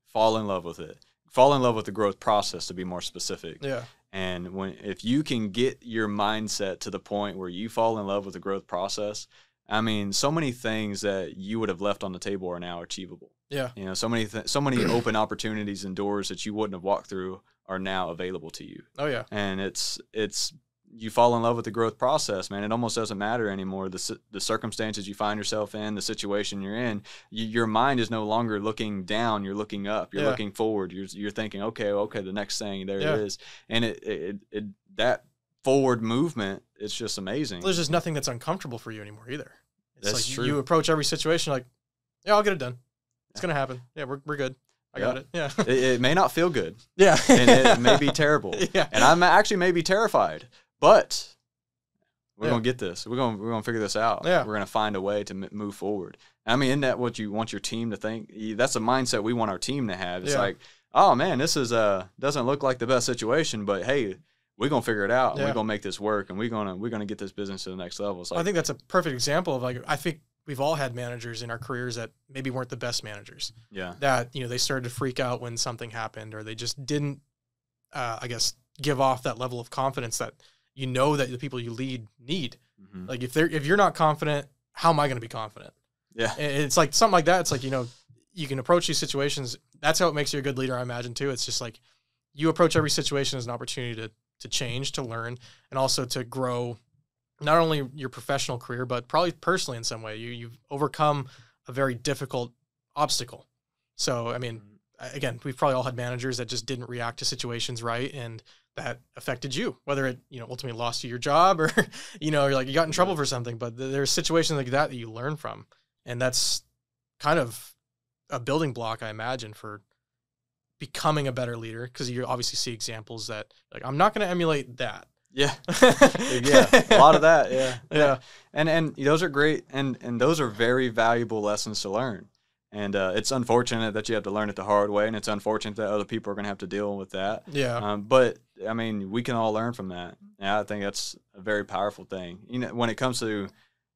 B: Fall in love with it. Fall in love with the growth process, to be more specific.
A: Yeah.
B: And if you can get your mindset to the point where you fall in love with the growth process, I mean, so many things that you would have left on the table are now achievable.
A: Yeah.
B: You know, so many open opportunities and doors that you wouldn't have walked through are now available to you.
A: Oh yeah.
B: And it's you fall in love with the growth process, man. It almost doesn't matter anymore. The circumstances you find yourself in, the situation you're in, your mind is no longer looking down. You're looking up. You're looking forward. You're thinking, okay, the next thing, there it is. And it that forward movement, it's just amazing.
A: There's just nothing that's uncomfortable for you anymore either. It's
B: that's
A: like
B: true.
A: You approach every situation like, yeah, I'll get it done. It's going to happen. Yeah, we're good. I got it. Yeah.
B: It may not feel good.
A: Yeah.
B: And it may be terrible.
A: Yeah.
B: And I'm actually maybe terrified. But we're going to get this. We're going to figure this out.
A: Yeah.
B: We're going to find a way to move forward. I mean, isn't that what you want your team to think? That's a mindset we want our team to have. It's like, oh, man, this is doesn't look like the best situation, but, hey, we're going to figure it out. And we're going to make this work, and we're going to get this business to the next level. Like,
A: I think that's a perfect example of, like, I think we've all had managers in our careers that maybe weren't the best managers.
B: Yeah.
A: That, they started to freak out when something happened, or they just didn't, I guess, give off that level of confidence that that the people you lead need. Like if you're not confident, how am I going to be confident?
B: Yeah.
A: And it's like something like that. It's like, you can approach these situations. That's how it makes you a good leader, I imagine too. It's just like you approach every situation as an opportunity to change, to learn, and also to grow not only your professional career, but probably personally in some way. You've overcome a very difficult obstacle. So, I mean, again, we've probably all had managers that just didn't react to situations right, and that affected you, whether it, ultimately lost you your job or, you're like, you got in trouble for something, but there's situations like that you learn from. And that's kind of a building block, I imagine, for becoming a better leader. Cause you obviously see examples that like, I'm not going to emulate that.
B: Yeah. Yeah. A lot of that. Yeah. Yeah. And those are great. And those are very valuable lessons to learn. And it's unfortunate that you have to learn it the hard way, and it's unfortunate that other people are going to have to deal with that.
A: Yeah.
B: But, I mean, we can all learn from that. And I think that's a very powerful thing. When it comes to,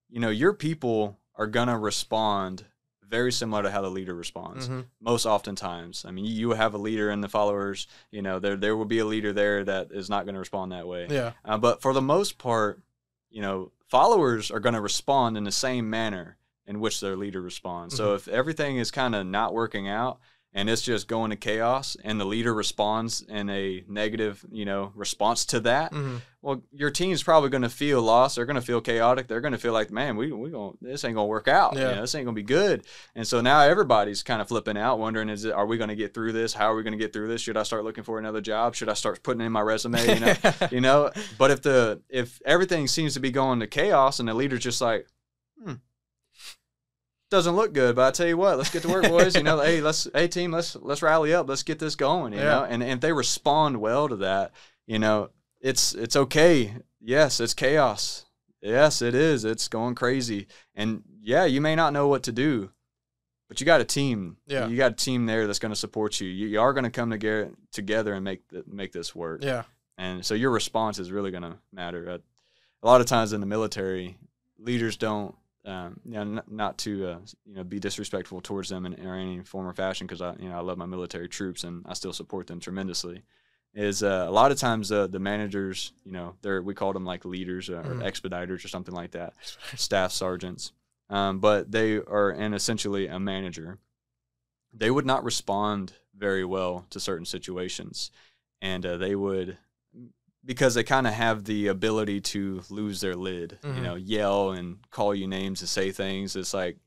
B: your people are going to respond very similar to how the leader responds most oftentimes. I mean, you have a leader and the followers, there will be a leader there that is not going to respond that way.
A: Yeah.
B: But for the most part, followers are going to respond in the same manner in which their leader responds. So if everything is kind of not working out and it's just going to chaos and the leader responds in a negative, response to that, well, your team's probably going to feel lost. They're going to feel chaotic. They're going to feel like, man, this ain't going to work out.
A: Yeah.
B: This ain't going to be good. And so now everybody's kind of flipping out, wondering, are we going to get through this? How are we going to get through this? Should I start looking for another job? Should I start putting in my resume? But if everything seems to be going to chaos and the leader's just like, doesn't look good, but I tell you what, let's get to work, boys. Hey team, let's rally up, let's get this going. And if they respond well to that, it's okay. Yes, it's chaos. Yes, it is. It's going crazy. And yeah, you may not know what to do, but you got a team.
A: Yeah.
B: You got a team there that's going to support you. You are going to come together and make this work.
A: Yeah.
B: And so your response is really going to matter. A lot of times in the military, leaders don't. Not to be disrespectful towards them in any form or fashion, because I love my military troops and I still support them tremendously. Is a lot of times the managers, we call them like leaders or expediters or something like that, staff sergeants, but they are essentially a manager. They would not respond very well to certain situations, and they would. Because they kind of have the ability to lose their lid, yell and call you names and say things. It's like,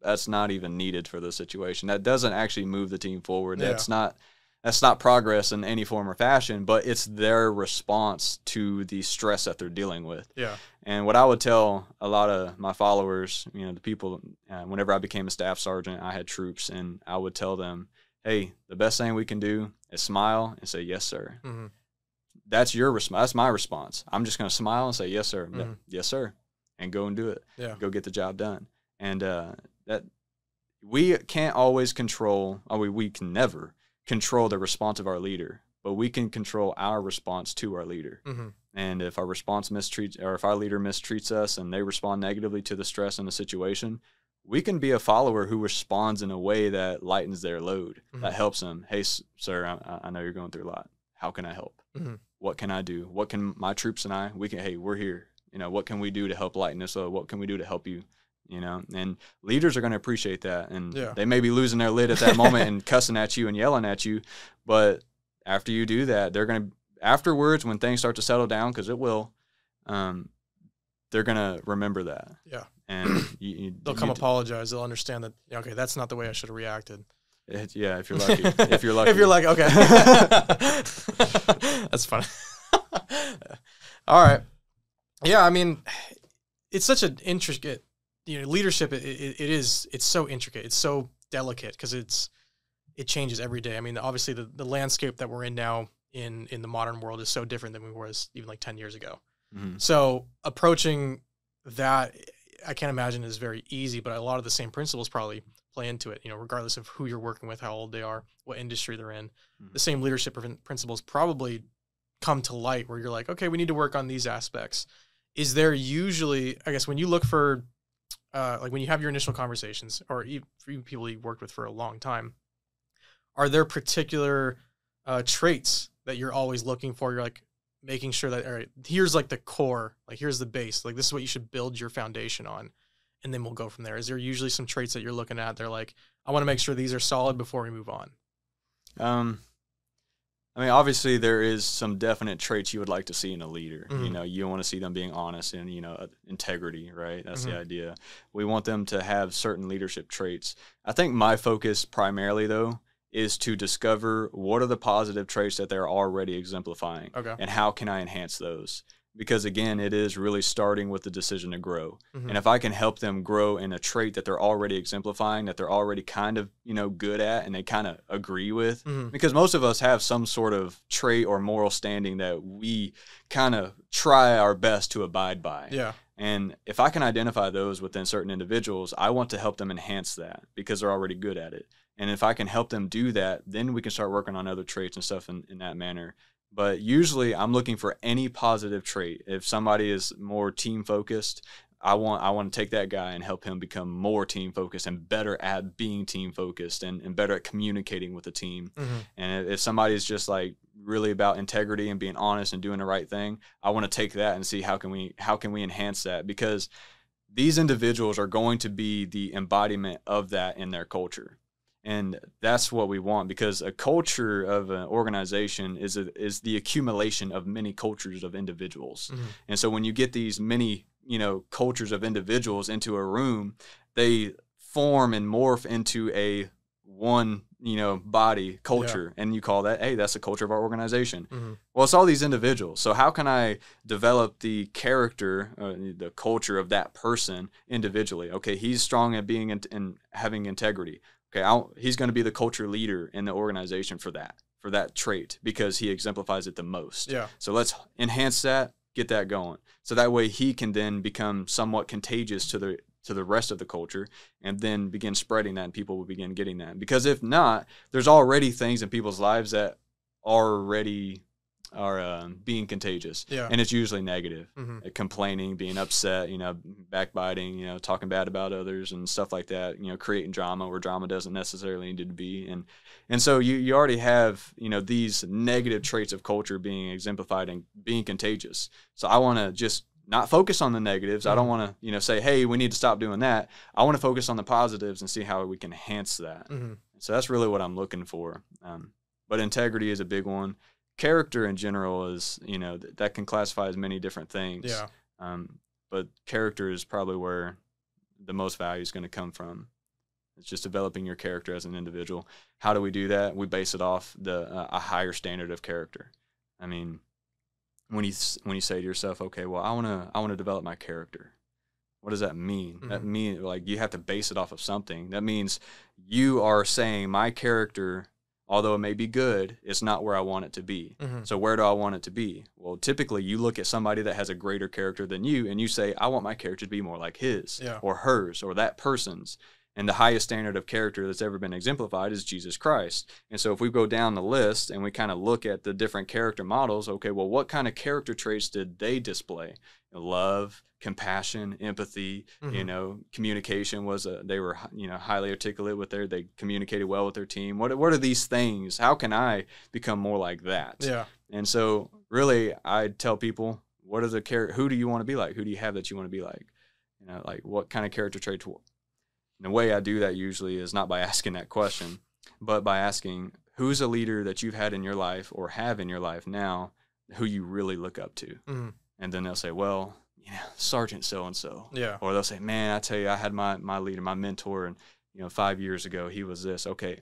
B: that's not even needed for the situation. That doesn't actually move the team forward.
A: Yeah.
B: That's not, that's not progress in any form or fashion, but it's their response to the stress that they're dealing with.
A: Yeah.
B: And what I would tell a lot of my followers, the people, whenever I became a staff sergeant, I had troops, and I would tell them, hey, the best thing we can do is smile and say, yes, sir. Mm-hmm. That's your response. That's my response. I'm just going to smile and say, yes, sir. Mm-hmm. Yes, sir. And go and do it. Yeah. Go get the job done. And that we can't always control, we can never control the response of our leader, but we can control our response to our leader. Mm-hmm. And if our response if our leader mistreats us and they respond negatively to the stress in the situation, we can be a follower who responds in a way that lightens their load, mm-hmm. that helps them. Hey, sir, I know you're going through a lot. How can I help? Mm-hmm. What can I do? What can my troops and hey, we're here. What can we do to help lighten this load? What can we do to help you? And leaders are going to appreciate that. And they may be losing their lid at that moment and cussing at you and yelling at you. But after you do that, they're going to, afterwards, when things start to settle down, because it will, they're going to remember that.
A: Yeah.
B: And
A: they'll come apologize. They'll understand that, okay, that's not the way I should have reacted.
B: If you're lucky. If you're lucky.
A: If you're lucky, okay. That's funny. All right. Yeah, I mean, it's such an intricate, leadership, it's so intricate. It's so delicate because it changes every day. I mean, obviously the landscape that we're in now in the modern world is so different than we were even like 10 years ago. Mm-hmm. So approaching that, I can't imagine is very easy, but a lot of the same principles probably play into it, regardless of who you're working with, how old they are, what industry they're in. Mm-hmm. The same leadership principles probably come to light where you're like, okay, we need to work on these aspects. Is there usually, I guess, when you look for, like when you have your initial conversations, or even for people you worked with for a long time, are there particular traits that you're always looking for? You're like making sure that, all right, here's like the core, like here's the base, like this is what you should build your foundation on, and then we'll go from there. Is there usually some traits that you're looking at? They're like, I want to make sure these are solid before we move on.
B: I mean, obviously there is some definite traits you would like to see in a leader.
A: Mm-hmm.
B: You want to see them being honest and, integrity, right? That's
A: Mm-hmm.
B: the idea. We want them to have certain leadership traits. I think my focus primarily, though, is to discover what are the positive traits that they're already exemplifying.
A: Okay.
B: And how can I enhance those? Because, again, it is really starting with the decision to grow.
A: Mm-hmm.
B: And if I can help them grow in a trait that they're already exemplifying, that they're already kind of, good at and they kind of agree with,
A: mm-hmm.
B: because most of us have some sort of trait or moral standing that we kind of try our best to abide by.
A: Yeah.
B: And if I can identify those within certain individuals, I want to help them enhance that because they're already good at it. And if I can help them do that, then we can start working on other traits and stuff in that manner. But usually I'm looking for any positive trait. If somebody is more team focused, I want to take that guy and help him become more team focused and better at being team focused and better at communicating with the team.
A: Mm-hmm.
B: And if somebody's just like really about integrity and being honest and doing the right thing, I want to take that and see how can we enhance that, because these individuals are going to be the embodiment of that in their culture. And that's what we want, because a culture of an organization is the accumulation of many cultures of individuals.
A: Mm-hmm.
B: And so when you get these many, cultures of individuals into a room, they form and morph into a one, body culture. Yeah. And you call that, hey, that's the culture of our organization.
A: Mm-hmm.
B: Well, it's all these individuals. So how can I develop the character, the culture of that person individually? Okay, he's strong at being and having integrity. Okay, he's going to be the culture leader in the organization for that trait because he exemplifies it the most.
A: Yeah.
B: So let's enhance that, get that going. So that way he can then become somewhat contagious to the rest of the culture and then begin spreading that, and people will begin getting that. Because if not, there's already things in people's lives that already are being contagious.
A: Yeah.
B: And it's usually negative.
A: Mm-hmm.
B: Complaining, being upset, backbiting, talking bad about others and stuff like that, creating drama where drama doesn't necessarily need to be. And so you already have, these negative traits of culture being exemplified and being contagious. So I want to just not focus on the negatives.
A: Mm-hmm.
B: I don't want to, say, hey, we need to stop doing that. I want to focus on the positives and see how we can enhance that.
A: Mm-hmm.
B: So that's really what I'm looking for. But integrity is a big one. Character in general is, that can classify as many different things.
A: Yeah.
B: But character is probably where the most value is going to come from. It's just developing your character as an individual. How do we do that? We base it off a higher standard of character. I mean, when you say to yourself, okay, well, I want to develop my character. What does that mean? That means like you have to base it off of something. That means you are saying my character, although it may be good, it's not where I want it to be. So where do I want it to be? Well, typically you look at somebody that has a greater character than you and you say, I want my character to be more like his or hers or that person's. And the highest standard of character that's ever been exemplified is Jesus Christ. And so if we go down the list and we kind of look at the different character models, okay, well, what kind of character traits did they display? Love, compassion, empathy, communication was they were, highly articulate with they communicated well with their team. What are these things? How can I become more like that? Yeah. And so really I tell people, who do you want to be like? Who do you have that you want to be like? Like what kind of character traits? And the way I do that usually is not by asking that question, but by asking who's a leader that you've had in your life or have in your life now who you really look up to. And then they'll say, well, Sergeant so-and-so. Yeah. Or they'll say, man, I tell you, I had my leader, my mentor, and 5 years ago he was this. Okay,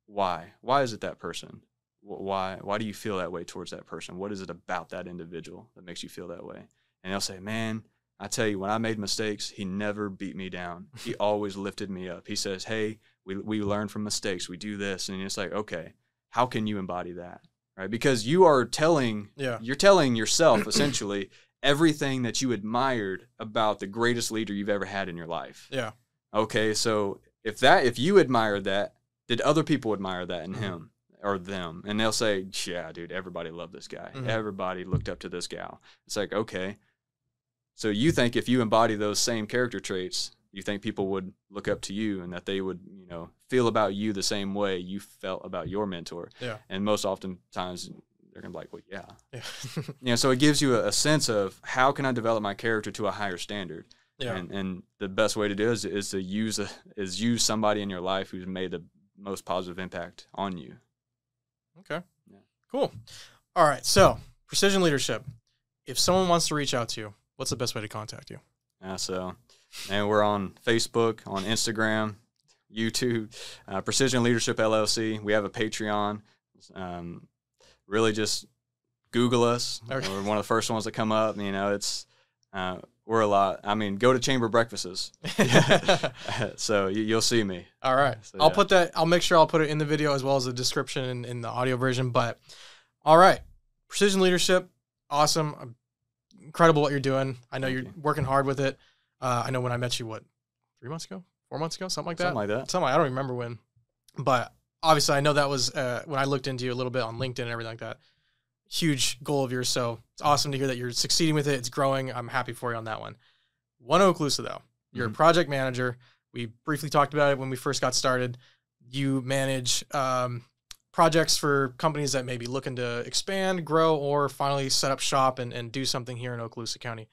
B: why? Why is it that person? Why do you feel that way towards that person? What is it about that individual that makes you feel that way? And they'll say, man, I tell you, when I made mistakes, he never beat me down. He always lifted me up. He says, hey, we learn from mistakes. We do this. And it's like, okay, how can you embody that? Right? Because you are you're telling yourself essentially everything that you admired about the greatest leader you've ever had in your life. Yeah. Okay, so if you admired that, did other people admire that in him or them? And they'll say, yeah, dude, everybody loved this guy. Everybody looked up to this gal. It's like, okay. So you think if you embody those same character traits, you think people would look up to you and that they would, feel about you the same way you felt about your mentor. Yeah. And most oftentimes they're going to be like, well, yeah. So it gives you a sense of how can I develop my character to a higher standard? Yeah. And the best way to do it is to use somebody in your life who's made the most positive impact on you.
C: Okay. Yeah. Cool. All right. So Precision Leadership. If someone wants to reach out to you, what's the best way to contact you?
B: And we're on Facebook, on Instagram, YouTube, Precision Leadership LLC. We have a Patreon. Really just Google us. Okay. We're one of the first ones that come up. It's we're a lot. I mean, go to Chamber Breakfasts. So you'll see me.
C: All right. So, I'll put that. I'll make sure I'll put it in the video as well as the description in the audio version. But all right, Precision Leadership, awesome. Incredible what you're doing. I know you're working hard with it. I know when I met you, 3 months ago, 4 months ago, something like that? I don't remember when. But obviously, I know that was when I looked into you a little bit on LinkedIn and everything like that. Huge goal of yours. So it's awesome to hear that you're succeeding with it. It's growing. I'm happy for you on that one. One Okaloosa, though. You're a project manager. We briefly talked about it when we first got started. You manage projects for companies that may be looking to expand, grow, or finally set up shop and do something here in Okaloosa County.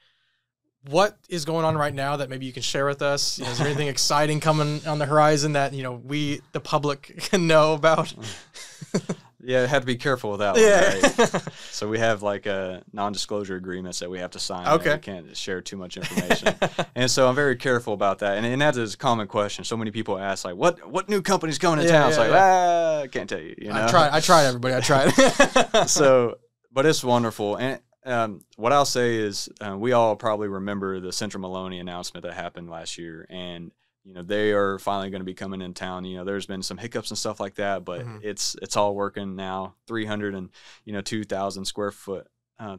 C: What is going on right now that maybe you can share with us? Is there anything exciting coming on the horizon that, we, the public, can know about?
B: Yeah, I had to be careful with that one. Yeah. Right? So we have non-disclosure agreements that we have to sign. Okay. We can't share too much information. And so I'm very careful about that. And that is a common question. So many people ask, what new company's coming to town? It's I can't tell you.
C: I tried, everybody. I tried.
B: But it's wonderful. And what I'll say is we all probably remember the Central Maloney announcement that happened last year. And they are finally going to be coming in town. There's been some hiccups and stuff like that, but it's all working now. 302,000 square foot,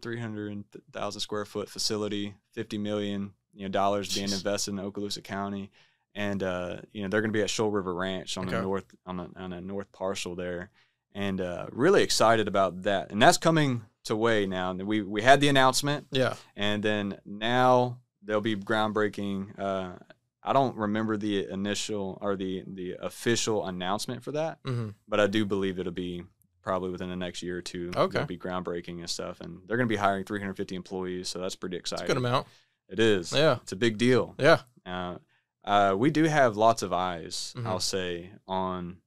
B: 300,000 square foot facility, $50 million dollars being invested in Okaloosa County, and they're going to be at Shoal River Ranch on the north on a north parcel there, and really excited about that. And that's coming to way now. And we had the announcement, and then now there'll be groundbreaking. I don't remember the initial or the official announcement for that, but I do believe it'll be probably within the next year or two. Okay. It'll be groundbreaking and stuff, and they're going to be hiring 350 employees, so that's pretty exciting.
C: That's a good amount.
B: It is. Yeah. It's a big deal. Yeah. We do have lots of eyes, I'll say, on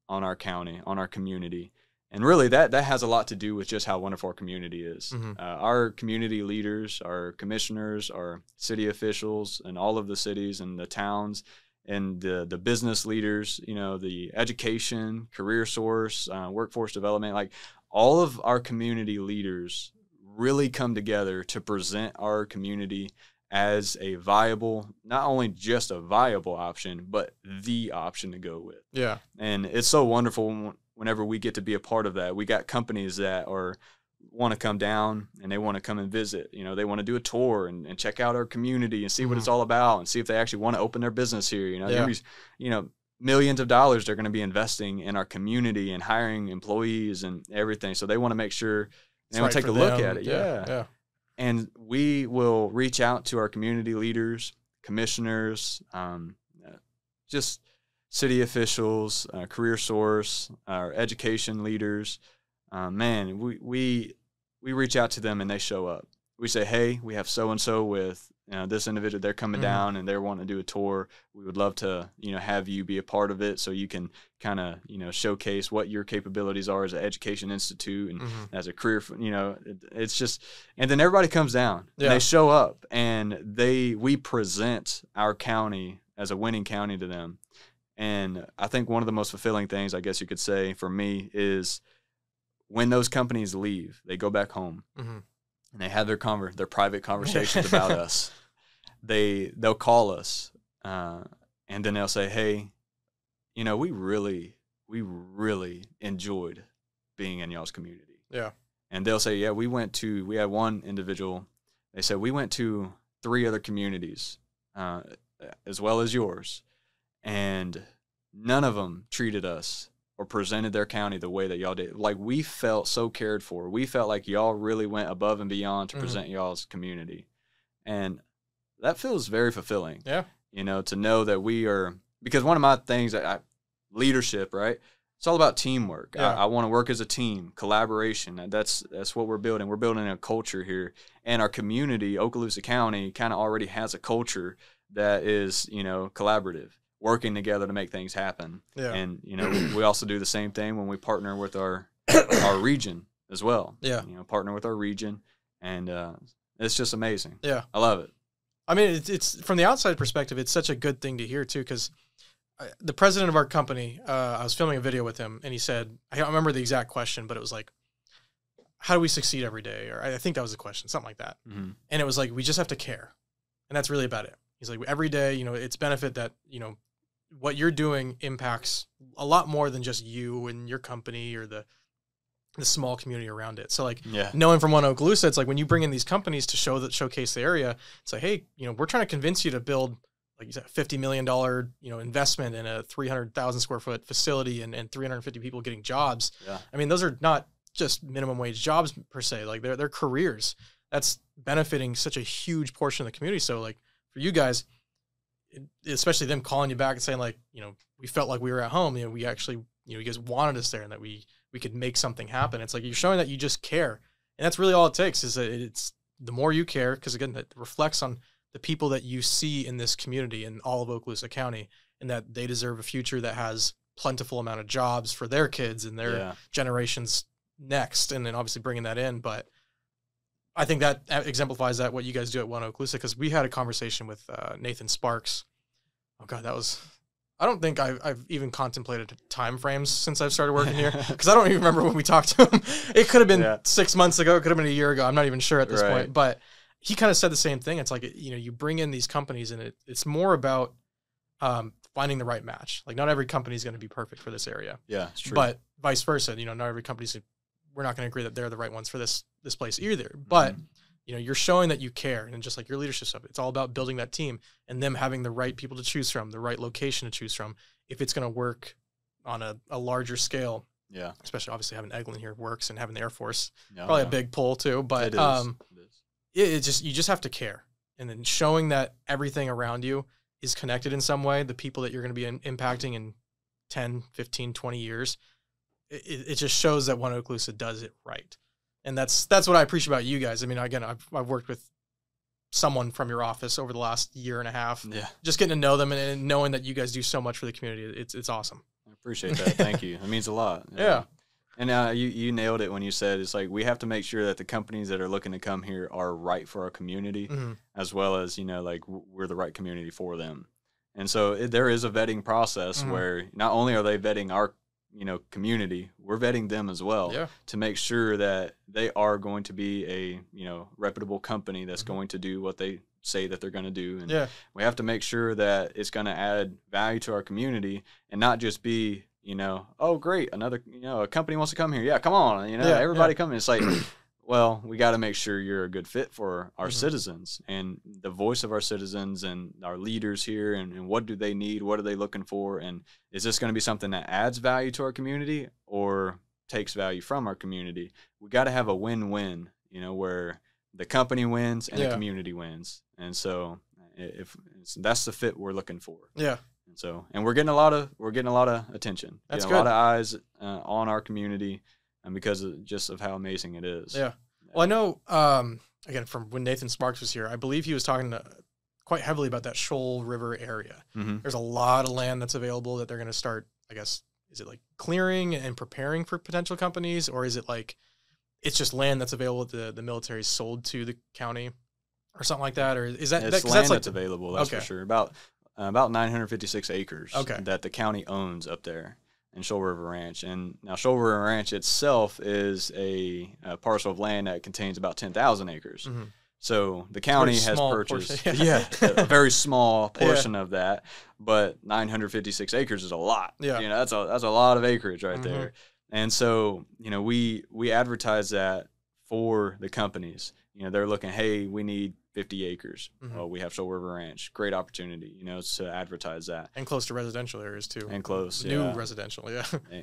B: our county, on our community. And really, that has a lot to do with just how wonderful our community is. Our community leaders, our commissioners, our city officials, and all of the cities and the towns and the business leaders, the education, career source, workforce development, like all of our community leaders really come together to present our community as a viable, not only just a viable option, but the option to go with.
C: Yeah.
B: And it's so wonderful whenever we get to be a part of that. We got companies that want to come down and they want to come and visit. They want to do a tour and check out our community and see what it's all about and see if they actually want to open their business here. There's, millions of dollars they're going to be investing in our community and hiring employees and everything. So they want to make sure they want to take a look at it. Yeah. And we will reach out to our community leaders, commissioners, just city officials, career source, our education leaders. We reach out to them and they show up. We say, hey, we have so-and-so with this individual. They're coming down and they're wanting to do a tour. We would love to, have you be a part of it so you can kind of, showcase what your capabilities are as an education institute and as a career, it's just, and then everybody comes down. Yeah. They show up and we present our county as a winning county to them. And I think one of the most fulfilling things, I guess you could say, for me is when those companies leave, they go back home and they have their private conversations about us. They'll call us and then they'll say, hey, we really enjoyed being in y'all's community.
C: Yeah.
B: And they'll say, yeah, we had one individual, they said, we went to 3 other communities as well as yours, and none of them treated us or presented their county the way that y'all did. Like, we felt so cared for. We felt like y'all really went above and beyond to present y'all's community. And that feels very fulfilling. Yeah. To know that we are, because one of my things, leadership, right? It's all about teamwork. Yeah. I want to work as a team, collaboration. That's what we're building. We're building a culture here. And our community, Okaloosa County, kind of already has a culture that is, collaborative, working together to make things happen. Yeah. And, we also do the same thing when we partner with our region as well. Yeah. Partner with our region. And it's just amazing. Yeah. I love it.
C: I mean, it's from the outside perspective, it's such a good thing to hear, too, because the president of our company, I was filming a video with him, and he said, I don't remember the exact question, but it was like, how do we succeed every day? Or I think that was the question, something like that. Mm-hmm. And it was like, we just have to care. And that's really about it. He's like, every day, it's benefit that, what you're doing impacts a lot more than just you and your company or the small community around it. So like knowing from One Okaloosa, it's like when you bring in these companies to showcase the area, it's like, hey, we're trying to convince you to build, like you said, $50 million, investment in a 300,000 square foot facility and 350 people getting jobs. Yeah. I mean, those are not just minimum wage jobs per se, like they're careers. That's benefiting such a huge portion of the community. So like for you guys, especially them calling you back and saying like, we felt like we were at home, we actually, you guys wanted us there and that we could make something happen. It's like you're showing that you just care. And that's really all it takes is that it's the more you care, because again, that reflects on the people that you see in this community in all of Okaloosa County, and that they deserve a future that has plentiful amount of jobs for their kids and their generations next. And then obviously bringing that in. But I think that exemplifies that what you guys do at One Okaloosa, because we had a conversation with Nathan Sparks. Oh God, that was, I don't think I've even contemplated time frames since I've started working here, because I don't even remember when we talked to him. It could have been 6 months ago. It could have been a year ago. I'm not even sure at this point, but he kind of said the same thing. It's like, you bring in these companies and it's more about finding the right match. Like not every company is going to be perfect for this area. Yeah, it's true. But vice versa, not every company's, we're not going to agree that they're the right ones for this place either. But you're showing that you care, and just like your leadership stuff, it's all about building that team and them having the right people to choose from, the right location to choose from, if it's going to work on a larger scale. Yeah. Especially obviously having Eglin here works, and having the Air Force, probably a big pull too, but it just, you just have to care. And then showing that everything around you is connected in some way, the people that you're going to be impacting in 10, 15, 20 years, it just shows that One Okaloosa does it right. And that's what I appreciate about you guys. I mean, again, I've worked with someone from your office over the last year and a half. Yeah. Just getting to know them and knowing that you guys do so much for the community. It's awesome.
B: I appreciate that. Thank you. It means a lot. Yeah. And you nailed it when you said it's like we have to make sure that the companies that are looking to come here are right for our community, as well as, like we're the right community for them. And so there is a vetting process where not only are they vetting our, community, we're vetting them as well to make sure that they are going to be a, reputable company that's going to do what they say that they're going to do. And we have to make sure that it's going to add value to our community and not just be, oh, great, another, a company wants to come here. Yeah, come on, everybody come in. It's like, well, we got to make sure you're a good fit for our citizens and the voice of our citizens and our leaders here, and what do they need? What are they looking for? And is this going to be something that adds value to our community or takes value from our community? We got to have a win-win, where the company wins and the community wins. And so if that's the fit we're looking for. Yeah. And so, and we're getting a lot of attention.
C: That's
B: good.
C: A lot
B: of eyes on our community. And because of how amazing it is.
C: Yeah. Well, I know, again, from when Nathan Sparks was here, I believe he was talking quite heavily about that Shoal River area. There's a lot of land that's available that they're going to start, I guess, is it like clearing and preparing for potential companies? Or is it like it's just land that's available that the military sold to the county or something like that? Or is that
B: it's land that's available, that's for sure. About 956 acres that the county owns up there in Shoal River Ranch. And now Shoal River Ranch itself is a parcel of land that contains about 10,000 acres. So the county has purchased a very small portion of that, but 956 acres is a lot. That's a lot of acreage right there. And so, we advertise that for the companies. They're looking, hey, we need 50 acres. Well, we have Shoal River Ranch. Great opportunity, to advertise that.
C: And close to residential areas, too.
B: And close,
C: New residential,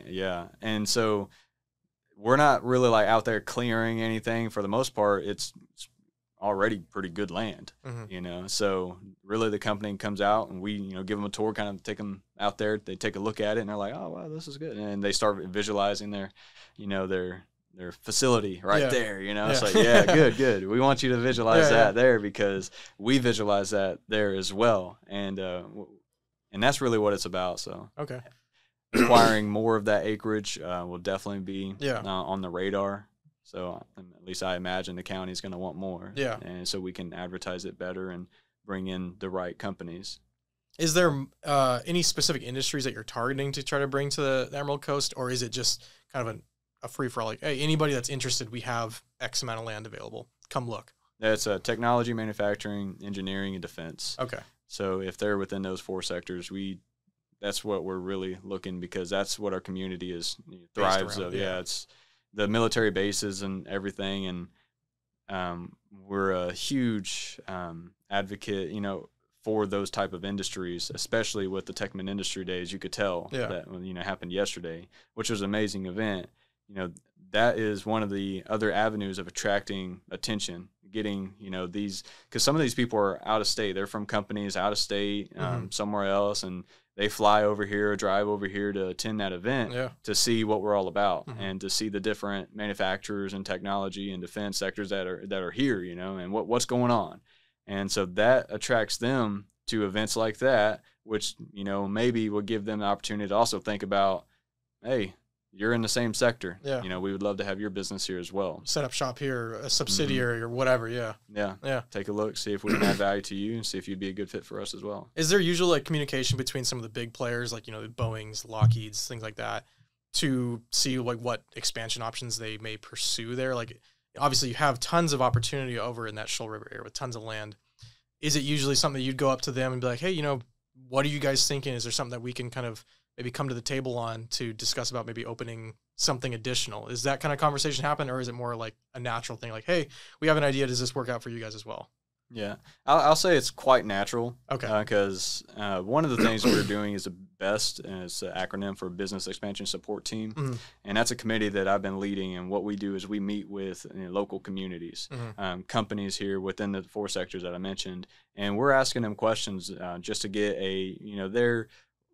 B: Yeah. And so we're not really, like, out there clearing anything. For the most part, it's already pretty good land, So really the company comes out and we, give them a tour, kind of take them out there. They take a look at it and they're like, oh, wow, this is good. And they start visualizing their facility there, It's like, good. We want you to visualize that there because we visualize that there as well. And that's really what it's about. So acquiring more of that acreage will definitely be on the radar. So at least I imagine the county is going to want more. Yeah. And so we can advertise it better and bring in the right companies.
C: Is there any specific industries that you're targeting to try to bring to the Emerald Coast, or is it just kind of a free-for-all, like, hey, anybody that's interested, we have X amount of land available. Come look.
B: That's technology, manufacturing, engineering, and defense. Okay. So if they're within those four sectors, that's what we're really looking, because that's what our community thrives of. Yeah, it's the military bases and everything, and we're a huge advocate, for those type of industries, especially with the Techman Industry Days. You could tell that happened yesterday, which was an amazing event. That is one of the other avenues of attracting attention, getting, these, because some of these people are out of state. They're from companies out of state, somewhere else, and they fly over here or drive over here to attend that event to see what we're all about and to see the different manufacturers and technology and defense sectors that are here, and what's going on. And so that attracts them to events like that, which, maybe will give them the opportunity to also think about, hey, you're in the same sector. Yeah. We would love to have your business here as well.
C: Set up shop here, a subsidiary or whatever. Yeah.
B: Yeah. Take a look, see if we can add value to you and see if you'd be a good fit for us as well.
C: Is there usually like communication between some of the big players, like, the Boeings, Lockheeds, things like that, to see like what expansion options they may pursue there? Like, obviously you have tons of opportunity over in that Shoal River area with tons of land. Is it usually something that you'd go up to them and be like, hey, what are you guys thinking? Is there something that we can kind of maybe come to the table on to discuss about maybe opening something additional? Is that kind of conversation happen, or is it more like a natural thing? Like, hey, we have an idea. Does this work out for you guys as well?
B: Yeah, I'll say it's quite natural. Okay. Because one of the things we're doing is the BEST, and it's an acronym for Business Expansion Support Team. And that's a committee that I've been leading. And what we do is we meet with local communities, companies here within the four sectors that I mentioned. And we're asking them questions just to get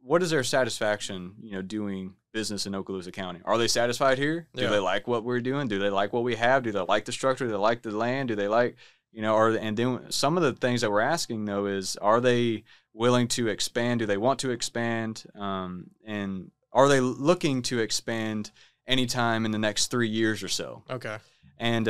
B: what is their satisfaction, and business in Okaloosa County? Are they satisfied here? Do they like what we're doing? Do they like what we have? Do they like the structure? Do they like the land? Do they like, and then some of the things that we're asking though is, are they willing to expand? Do they want to expand? And are they looking to expand anytime in the next 3 years or so? Okay. And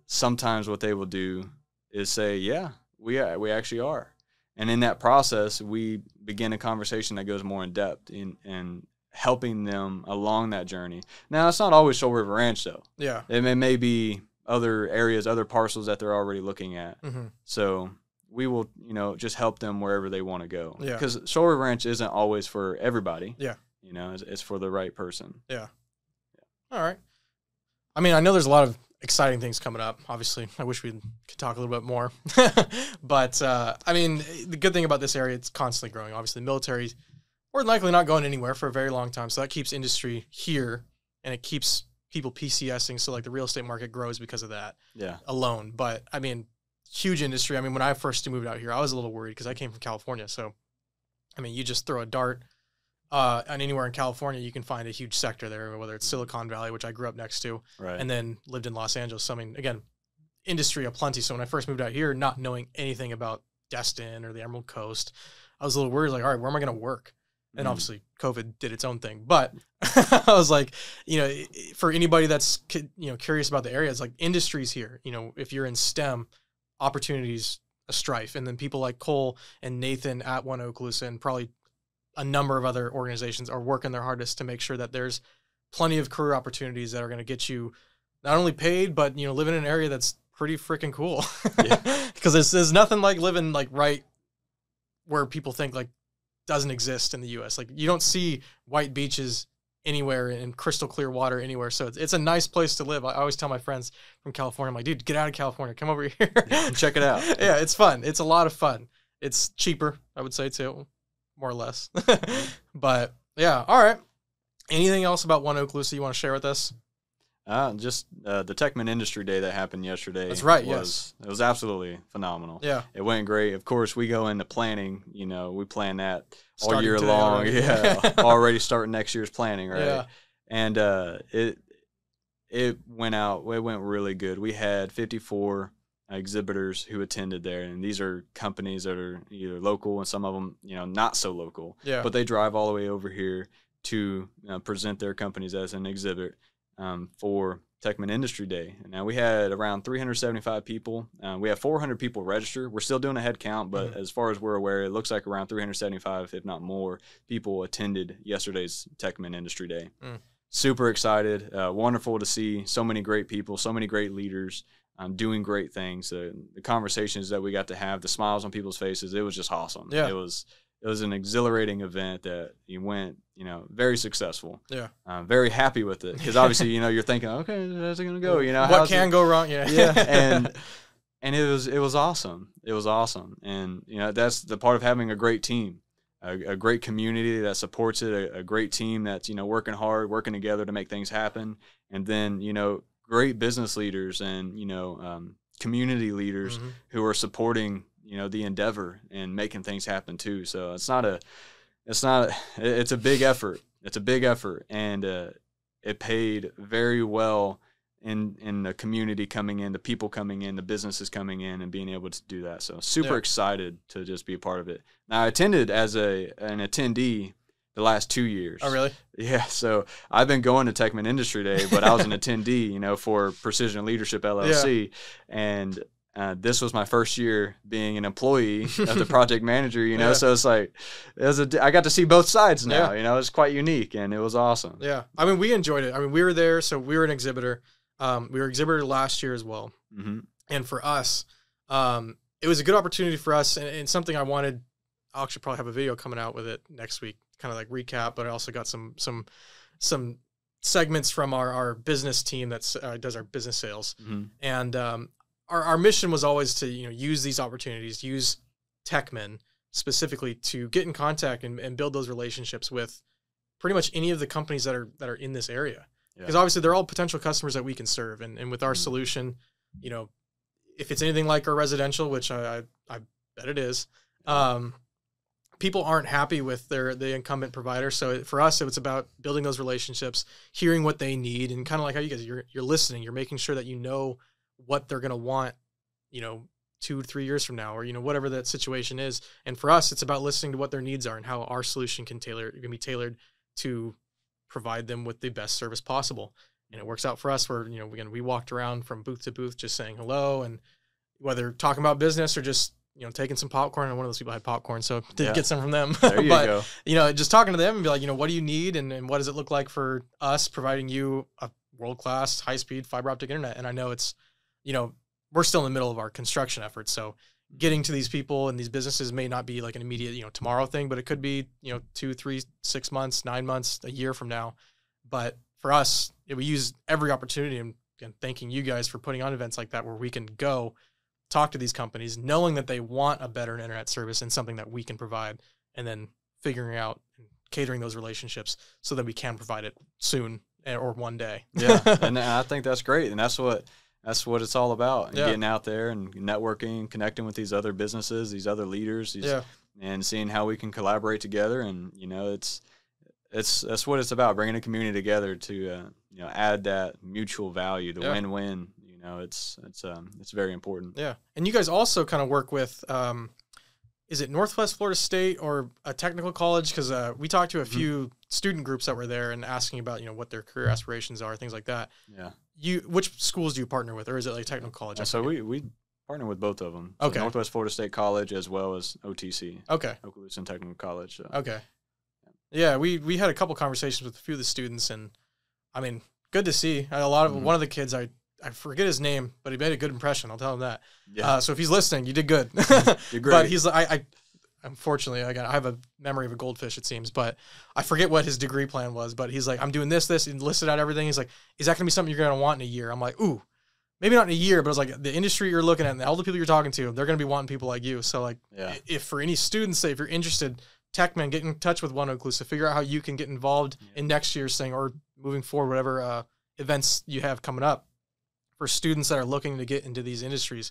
B: sometimes what they will do is say, yeah, we actually are. And in that process, we begin a conversation that goes more in depth in helping them along that journey. Now, it's not always Shoal River Ranch, though.
C: Yeah.
B: It may be other areas, other parcels that they're already looking at.
C: Mm-hmm.
B: So we will, just help them wherever they want to go.
C: Yeah.
B: Because Shoal River Ranch isn't always for everybody.
C: Yeah.
B: It's for the right person.
C: Yeah. All right. I mean, I know there's a lot of exciting things coming up. Obviously, I wish we could talk a little bit more. But, I mean, the good thing about this area, it's constantly growing. Obviously, the military, more than likely not going anywhere for a very long time. So that keeps industry here, and it keeps people PCSing. So, like, the real estate market grows because of that alone. But, I mean, huge industry. I mean, when I first moved out here, I was a little worried because I came from California. So, I mean, you just throw a dart and anywhere in California, you can find a huge sector there, whether it's Silicon Valley, which I grew up next to, and then lived in Los Angeles. So, I mean, again, industry aplenty. So when I first moved out here, not knowing anything about Destin or the Emerald Coast, I was a little worried, like, all right, where am I going to work? And obviously COVID did its own thing. But I was like, for anybody that's, curious about the area, it's like industries here. If you're in STEM, opportunities, a strife. And then people like Cole and Nathan at One Okaloosa and probably a number of other organizations are working their hardest to make sure that there's plenty of career opportunities that are going to get you not only paid, but, live in an area that's pretty freaking cool. Because there's nothing like living like right where people think like doesn't exist in the U.S. Like you don't see white beaches anywhere and crystal clear water anywhere. So it's a nice place to live. I always tell my friends from California, I'm like, dude, get out of California. Come over here.
B: Check it out.
C: Yeah, it's fun. It's a lot of fun. It's cheaper, I would say, too. More or less. But yeah, all right. Anything else about One Okaloosa you want to share with us?
B: Just the Techman Industry Day that happened yesterday.
C: That's right,
B: yes. It was absolutely phenomenal.
C: Yeah.
B: It went great. Of course, we go into planning, we plan that all
C: Starting
B: year
C: today
B: long.
C: already.
B: Yeah. Already starting next year's planning, right?
C: Yeah.
B: And it went really good. We had 54 exhibitors who attended there, and these are companies that are either local and some of them not so local, but they drive all the way over here to present their companies as an exhibit for Techman Industry Day. And now we had around 375 people. We have 400 people register. We're still doing a head count, but as far as we're aware, it looks like around 375, if not more, people attended yesterday's Techman Industry Day. Super excited. Wonderful to see so many great people, so many great leaders doing great things. The conversations that we got to have, the smiles on people's faces, it was just awesome.
C: Yeah.
B: It was an exhilarating event that you went, very successful.
C: Yeah.
B: Very happy with it because obviously, you're thinking, okay, how's it going to go?
C: What can go wrong? Yeah.
B: Yeah. And it was awesome. It was awesome. And, that's the part of having a great team, a great community that supports it, a great team that's, working hard, working together to make things happen. And then, great business leaders and, community leaders who are supporting, the endeavor and making things happen too. So it's a big effort. It's a big effort. And it paid very well in the community coming in, the people coming in, the businesses coming in and being able to do that. So super excited to just be a part of it. Now I attended as an attendee the last 2 years.
C: Oh, really?
B: Yeah. So I've been going to Techman Industry Day, but I was an attendee, for Precision Leadership LLC. Yeah. And this was my first year being an employee of the project manager, so it's like, I got to see both sides now, it's quite unique and it was awesome.
C: Yeah. I mean, we enjoyed it. I mean, we were there, so we were an exhibitor. We were exhibitor last year as well. And for us, it was a good opportunity for us and something I'll actually probably have a video coming out with it next week, kind of like recap, but I also got some segments from our business team that does our business sales. And our mission was always to use these opportunities, use Techman specifically to get in contact and build those relationships with pretty much any of the companies that are in this area. Because obviously they're all potential customers that we can serve. And with our solution, if it's anything like our residential, which I bet it is, people aren't happy with the incumbent provider. So for us, it was about building those relationships, hearing what they need, and kind of like how you guys, you're listening, you're making sure that what they're going to want, 2 to 3 years from now, or, whatever that situation is. And for us, it's about listening to what their needs are and how our solution can be tailored to provide them with the best service possible. And it works out for us where, we walked around from booth to booth, just saying hello, and whether talking about business or just taking some popcorn, and one of those people had popcorn, so did get some from them.
B: There you
C: but,
B: go.
C: Just talking to them and be like, what do you need, and what does it look like for us providing you a world-class, high-speed fiber optic internet? And I know it's, we're still in the middle of our construction efforts, so getting to these people and these businesses may not be like an immediate, tomorrow thing, but it could be, 2, 3, 6 months, 9 months, a year from now. But for us, we use every opportunity, and thanking you guys for putting on events like that where we can go talk to these companies, knowing that they want a better internet service and something that we can provide, and then figuring out and catering those relationships so that we can provide it soon or one day.
B: Yeah, and I think that's great, and that's what it's all about. And getting out there and networking, connecting with these other businesses, these other leaders, and seeing how we can collaborate together. And that's what it's about, bringing a community together to add that mutual value, the win-win. It's very important.
C: Yeah, and you guys also kind of work with. Is it Northwest Florida State or a technical college? Because we talked to a few student groups that were there and asking about what their career aspirations are, things like that.
B: Yeah.
C: Which schools do you partner with, or is it like technical college?
B: So we partner with both of them. So Northwest Florida State College as well as OTC.
C: Okay.
B: Okaloosa Technical College. So.
C: Okay. Yeah, we had a couple conversations with a few of the students, and I mean, good to see. A lot of one of the kids, I forget his name, but he made a good impression. I'll tell him that. Yeah. So if he's listening, you did good.
B: You're great.
C: But he's I unfortunately I have a memory of a goldfish, it seems, but I forget what his degree plan was. But he's like, I'm doing this, and listed out everything. He's like, is that going to be something you're going to want in a year? I'm like, ooh, maybe not in a year, but it's like the industry you're looking at and all the people you're talking to, they're going to be wanting people like you. So like, if for any students, say if you're interested, TechMan, get in touch with One Okaloosa, figure out how you can get involved in next year's thing or moving forward, whatever events you have coming up. For students that are looking to get into these industries,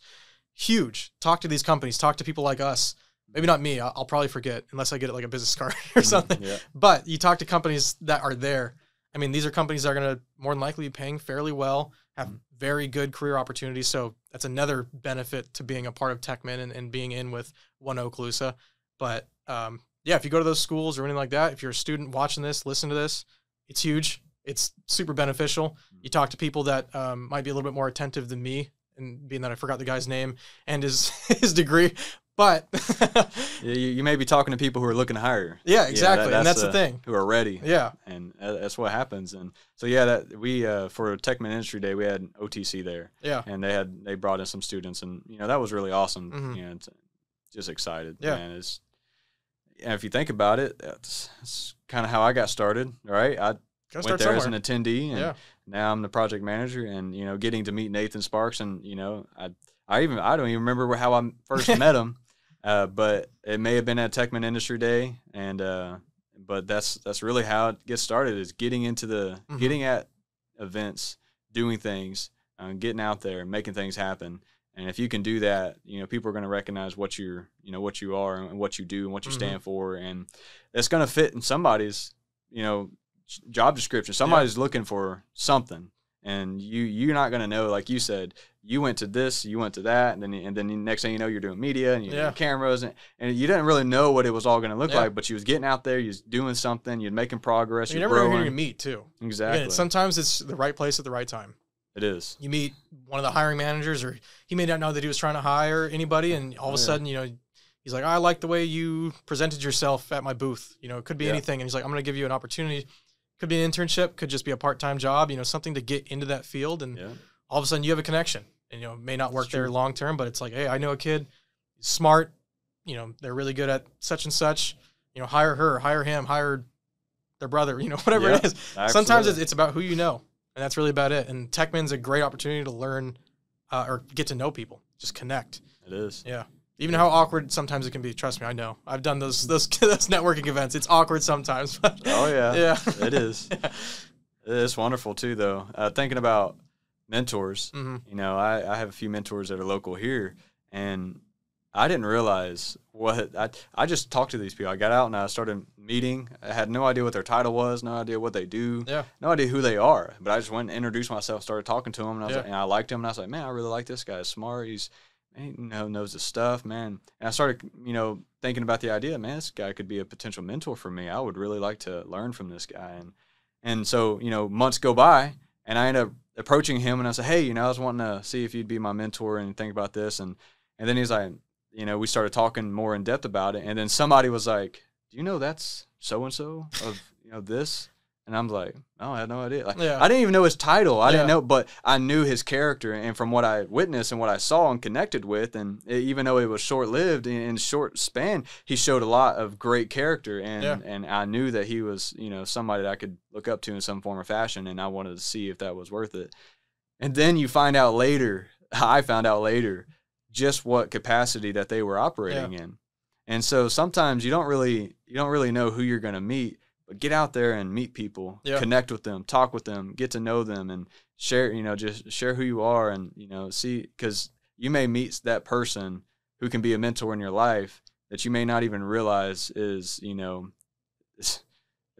C: huge. Talk to these companies. Talk to people like us. Maybe not me. I'll probably forget unless I get it like a business card or something. Yeah. But you talk to companies that are there. I mean, these are companies that are going to more than likely be paying fairly well, have very good career opportunities. So that's another benefit to being a part of TechMan and being in with One Okaloosa. But if you go to those schools or anything like that, if you're a student watching this, listen to this, it's huge. It's super beneficial. You talk to people that might be a little bit more attentive than me, and being that I forgot the guy's name and his degree, but
B: you may be talking to people who are looking to hire.
C: Yeah, exactly, and that's the thing.
B: Who are ready.
C: Yeah,
B: and that's what happens. And so that we for TechMan Industry Day we had OTC there. Yeah, and they brought in some students, and that was really awesome. Just excited. Yeah, and if you think about it, that's kind of how I got started. Right, I went there as an attendee, and now I'm the project manager, and getting to meet Nathan Sparks, and I don't even remember how I first met him, but it may have been at TechMan Industry Day, and but that's really how it gets started, is getting into getting at events, doing things, getting out there, making things happen. And if you can do that, people are going to recognize what you are and what you do and what you stand for, and it's going to fit in somebody's job description. Somebody's looking for something, and you're not going to know. Like you said, you went to this, you went to that, and then the next thing you know, you're doing media and you're doing cameras, and you didn't really know what it was all going to look like. But you was getting out there, you was doing something, you're making progress.
C: You never know who you're going to meet too.
B: Exactly.
C: Again, sometimes it's the right place at the right time.
B: It is.
C: You meet one of the hiring managers, or he may not know that he was trying to hire anybody, and all of a sudden, he's like, I like the way you presented yourself at my booth. It could be anything, and he's like, I'm going to give you an opportunity. Could be an internship, could just be a part-time job, something to get into that field, and all of a sudden you have a connection, and may not work there long term, but it's like, hey, I know a kid, he's smart, they're really good at such and such, hire her, hire him, hire their brother, whatever it is. Absolutely. Sometimes it's about who you know, and that's really about it. And TechMan's a great opportunity to learn or get to know people, just connect.
B: It is.
C: Yeah. Even how awkward sometimes it can be. Trust me, I know. I've done those networking events. It's awkward sometimes. But
B: oh, yeah. It is. It's wonderful, too, though. Thinking about mentors, I have a few mentors that are local here, and I didn't realize I just talked to these people. I got out and I started meeting. I had no idea what their title was, no idea what they do, no idea who they are. But I just went and introduced myself, started talking to them, and I was like, and I liked him, and I was like, man, I really like this guy. He's smart. He knows his stuff, man. And I started, thinking about the idea, man, this guy could be a potential mentor for me. I would really like to learn from this guy. And so, months go by, and I end up approaching him, and I said, hey, I was wanting to see if you'd be my mentor and think about this. And then he's like, you know, we started talking more in depth about it. And then somebody was like, do you know that's so-and-so of, you know, this? And I'm like, oh, I had no idea. Like, I didn't even know his title. I didn't know, but I knew his character. And from what I witnessed and what I saw and connected with, and even though it was short-lived in short span, he showed a lot of great character. And I knew that he was, you know, somebody that I could look up to in some form or fashion, and I wanted to see if that was worth it. And then you find out later, I found out later, just what capacity that they were operating in. And so sometimes you don't really know who you're going to meet. But get out there and meet people, connect with them, talk with them, get to know them, and share, you know, just share who you are, and, you know, see, because you may meet that person who can be a mentor in your life that you may not even realize is, you know, is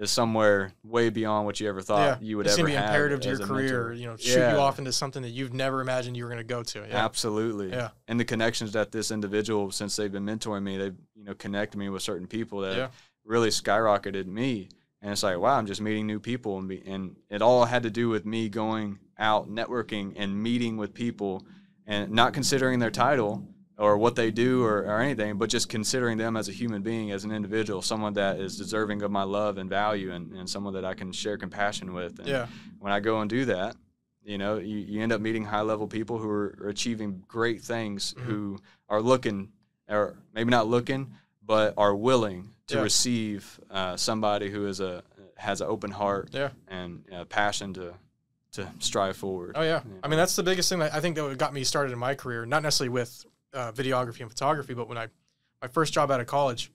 B: somewhere way beyond what you ever thought you would ever have. It's going to be imperative
C: to your career, you know, shoot you off into something that you've never imagined you were going to go to.
B: Absolutely. And the connections that this individual, since they've been mentoring me, they've, you know, connected me with certain people that really skyrocketed me. And it's like, wow, I'm just meeting new people. And it all had to do with me going out, networking, and meeting with people, and not considering their title or what they do or anything, but just considering them as a human being, as an individual, someone that is deserving of my love and value, and someone that I can share compassion with. And when I go and do that, you know, you end up meeting high-level people who are achieving great things, who are looking, or maybe not looking, but are willing to receive somebody who has an open heart and passion to strive forward.
C: Oh, yeah. I mean, that's the biggest thing that I think that got me started in my career, not necessarily with videography and photography, but when my first job out of college,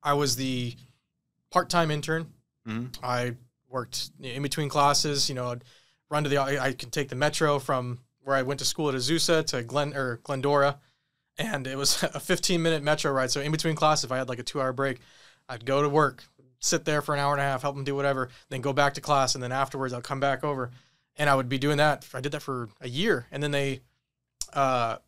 C: I was the part-time intern. I worked in between classes, you know, I'd run to I could take the metro from where I went to school at Azusa to Glendora. And it was a 15-minute metro ride. So in between class, if I had like a 2-hour break, I'd go to work, sit there for an hour and a half, help them do whatever, then go back to class. And then afterwards, I'll come back over. And I would be doing that. I did that for a year. And then the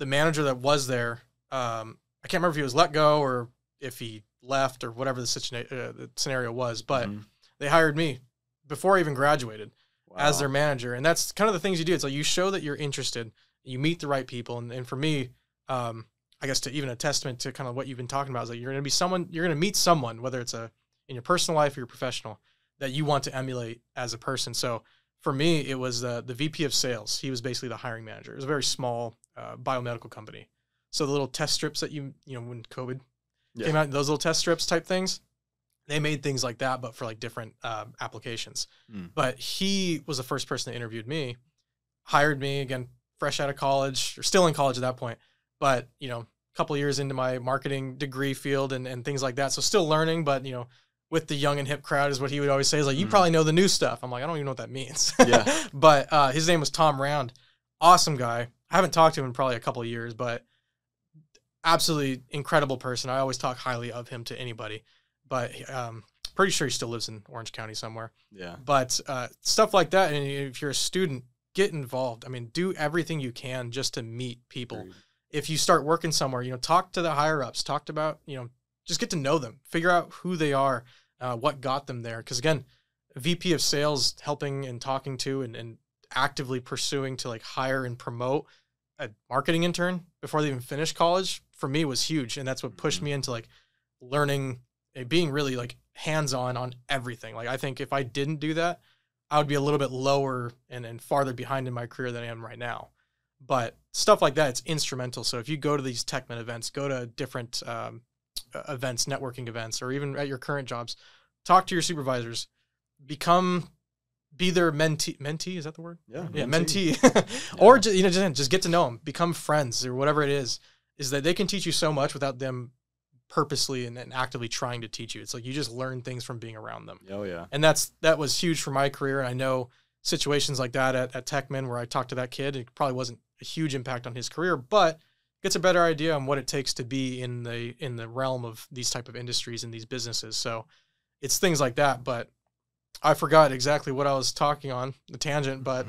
C: manager that was there, I can't remember if he was let go or if he left or whatever the scenario was. But they hired me before I even graduated as their manager. And that's kind of the things you do. It's like you show that you're interested, you meet the right people. And for me, I guess to even a testament to kind of what you've been talking about is like you're going to meet someone, whether it's in your personal life or your professional, that you want to emulate as a person. So for me, it was the VP of sales. He was basically the hiring manager. It was a very small biomedical company. So the little test strips that you know, when COVID came out, those little test strips type things, they made things like that, but for like different applications. But he was the first person that interviewed me, hired me, again, fresh out of college, or still in college at that point. But, you know, a couple of years into my marketing degree field and things like that. So still learning, but, you know, with the young and hip crowd is what he would always say is like, you probably know the new stuff. I'm like, I don't even know what that means. But his name was Tom Round. Awesome guy. I haven't talked to him in probably a couple of years, but absolutely incredible person. I always talk highly of him to anybody. But pretty sure he still lives in Orange County somewhere. But stuff like that. And if you're a student, get involved. I mean, do everything you can just to meet people. If you start working somewhere, you know, talk to the higher ups, you know, just get to know them, figure out who they are, what got them there. Because again, VP of sales, helping and talking to and actively pursuing to like hire and promote a marketing intern before they even finish college, for me was huge. And that's what pushed me into like learning, being really like hands-on on everything. Like I think if I didn't do that, I would be a little bit lower and farther behind in my career than I am right now. But stuff like that, it's instrumental. So if you go to these TechMen events, go to different events, networking events, or even at your current jobs, talk to your supervisors, be their mentee. Is that the word? Yeah, mentee. Or you know, just get to know them, become friends, or whatever it is that they can teach you so much without them purposely and actively trying to teach you. It's like you just learn things from being around them.
B: Oh yeah,
C: and that was huge for my career. And I know situations like that at TechMen where I talked to that kid, it probably wasn't a huge impact on his career, but gets a better idea on what it takes to be in the realm of these type of industries and these businesses. So it's things like that. But I forgot exactly what I was talking on, the tangent, but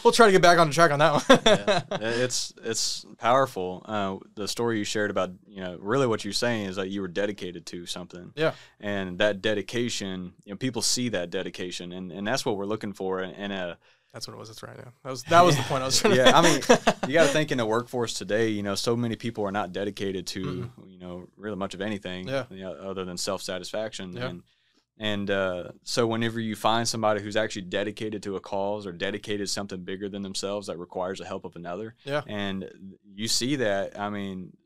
C: we'll try to get back on track on that one.
B: It's powerful. The story you shared about, you know, really what you're saying is that you were dedicated to something.
C: Yeah.
B: And that dedication, you know, people see that dedication, and that's what we're looking for in a
C: That's what it was. That's right. Yeah. That was the point I was trying to.
B: Yeah, I mean, you got to think in the workforce today. You know, so many people are not dedicated to you know really much of anything.
C: Yeah.
B: You know, other than self-satisfaction.
C: Yeah.
B: And so whenever you find somebody who's actually dedicated to a cause or dedicated to something bigger than themselves that requires the help of another,
C: Yeah.
B: and you see that, I mean,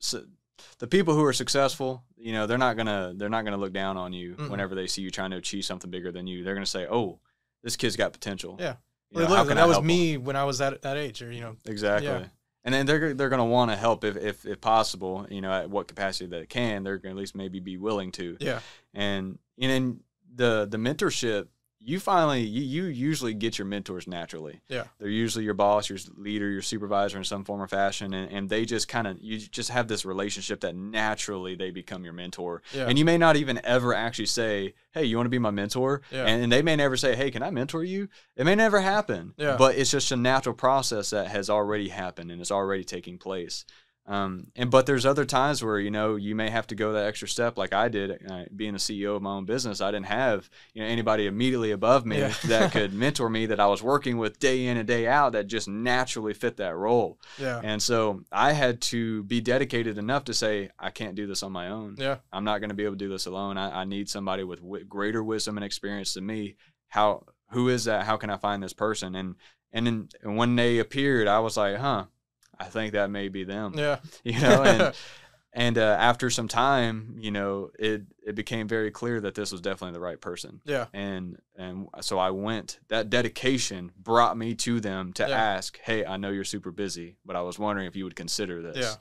B: the people who are successful, you know, they're not gonna look down on you whenever they see you trying to achieve something bigger than you. They're gonna say, "Oh, this kid's got potential."
C: Yeah.
B: You know,
C: Well, that was
B: help
C: me
B: him?
C: when I was that age, or, you know.
B: Exactly.
C: Yeah.
B: And then they're going to want to help if possible, you know, at what capacity that it can. They're going to at least maybe be willing to.
C: Yeah.
B: And the mentorship, you usually get your mentors naturally.
C: Yeah.
B: They're usually your boss, your leader, your supervisor in some form or fashion, and they just you just have this relationship that naturally they become your mentor.
C: Yeah.
B: And you may not even ever actually say, "Hey, you want to be my mentor?"
C: Yeah.
B: And they may never say, "Hey, can I mentor you?" It may never happen.
C: Yeah.
B: But it's just a natural process that has already happened and is already taking place. But there's other times where, you know, you may have to go that extra step like I did. Being the CEO of my own business, I didn't have, you know, anybody immediately above me that could mentor me, that I was working with day in and day out, that just naturally fit that role.
C: Yeah.
B: And so I had to be dedicated enough to say, I can't do this on my own.
C: Yeah.
B: I'm not going to be able to do this alone. I need somebody with greater wisdom and experience than me. Who is that? How can I find this person? And when they appeared, I was like, I think that may be them.
C: Yeah.
B: You know, and after some time, you know, it became very clear that this was definitely the right person.
C: Yeah.
B: And so I went. That dedication brought me to them to ask, "Hey, I know you're super busy, but I was wondering if you would consider this."
C: Yeah.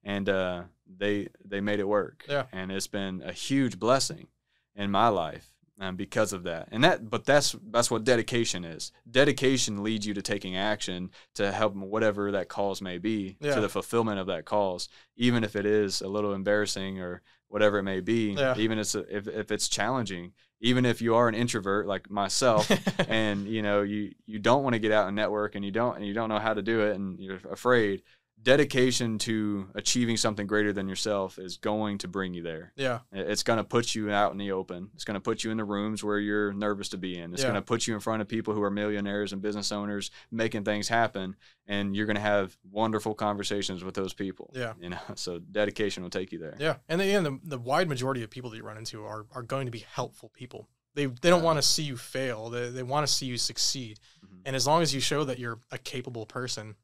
B: And they made it work.
C: Yeah.
B: And it's been a huge blessing in my life. Because of that. But that's what dedication is. Dedication leads you to taking action to help whatever that cause may be, to the fulfillment of that cause, even if it is a little embarrassing or whatever it may be, even if it's challenging, even if you are an introvert like myself and, you know, you don't want to get out and network and you don't know how to do it and you're afraid. Dedication to achieving something greater than yourself is going to bring you there.
C: Yeah.
B: It's going to put you out in the open. It's going to put you in the rooms where you're nervous to be in. It's going to put you in front of people who are millionaires and business owners making things happen, and you're going to have wonderful conversations with those people.
C: Yeah.
B: You know, so dedication will take you there.
C: Yeah. And again, the wide majority of people that you run into are going to be helpful people. They don't want to see you fail. They want to see you succeed. Mm-hmm. And as long as you show that you're a capable person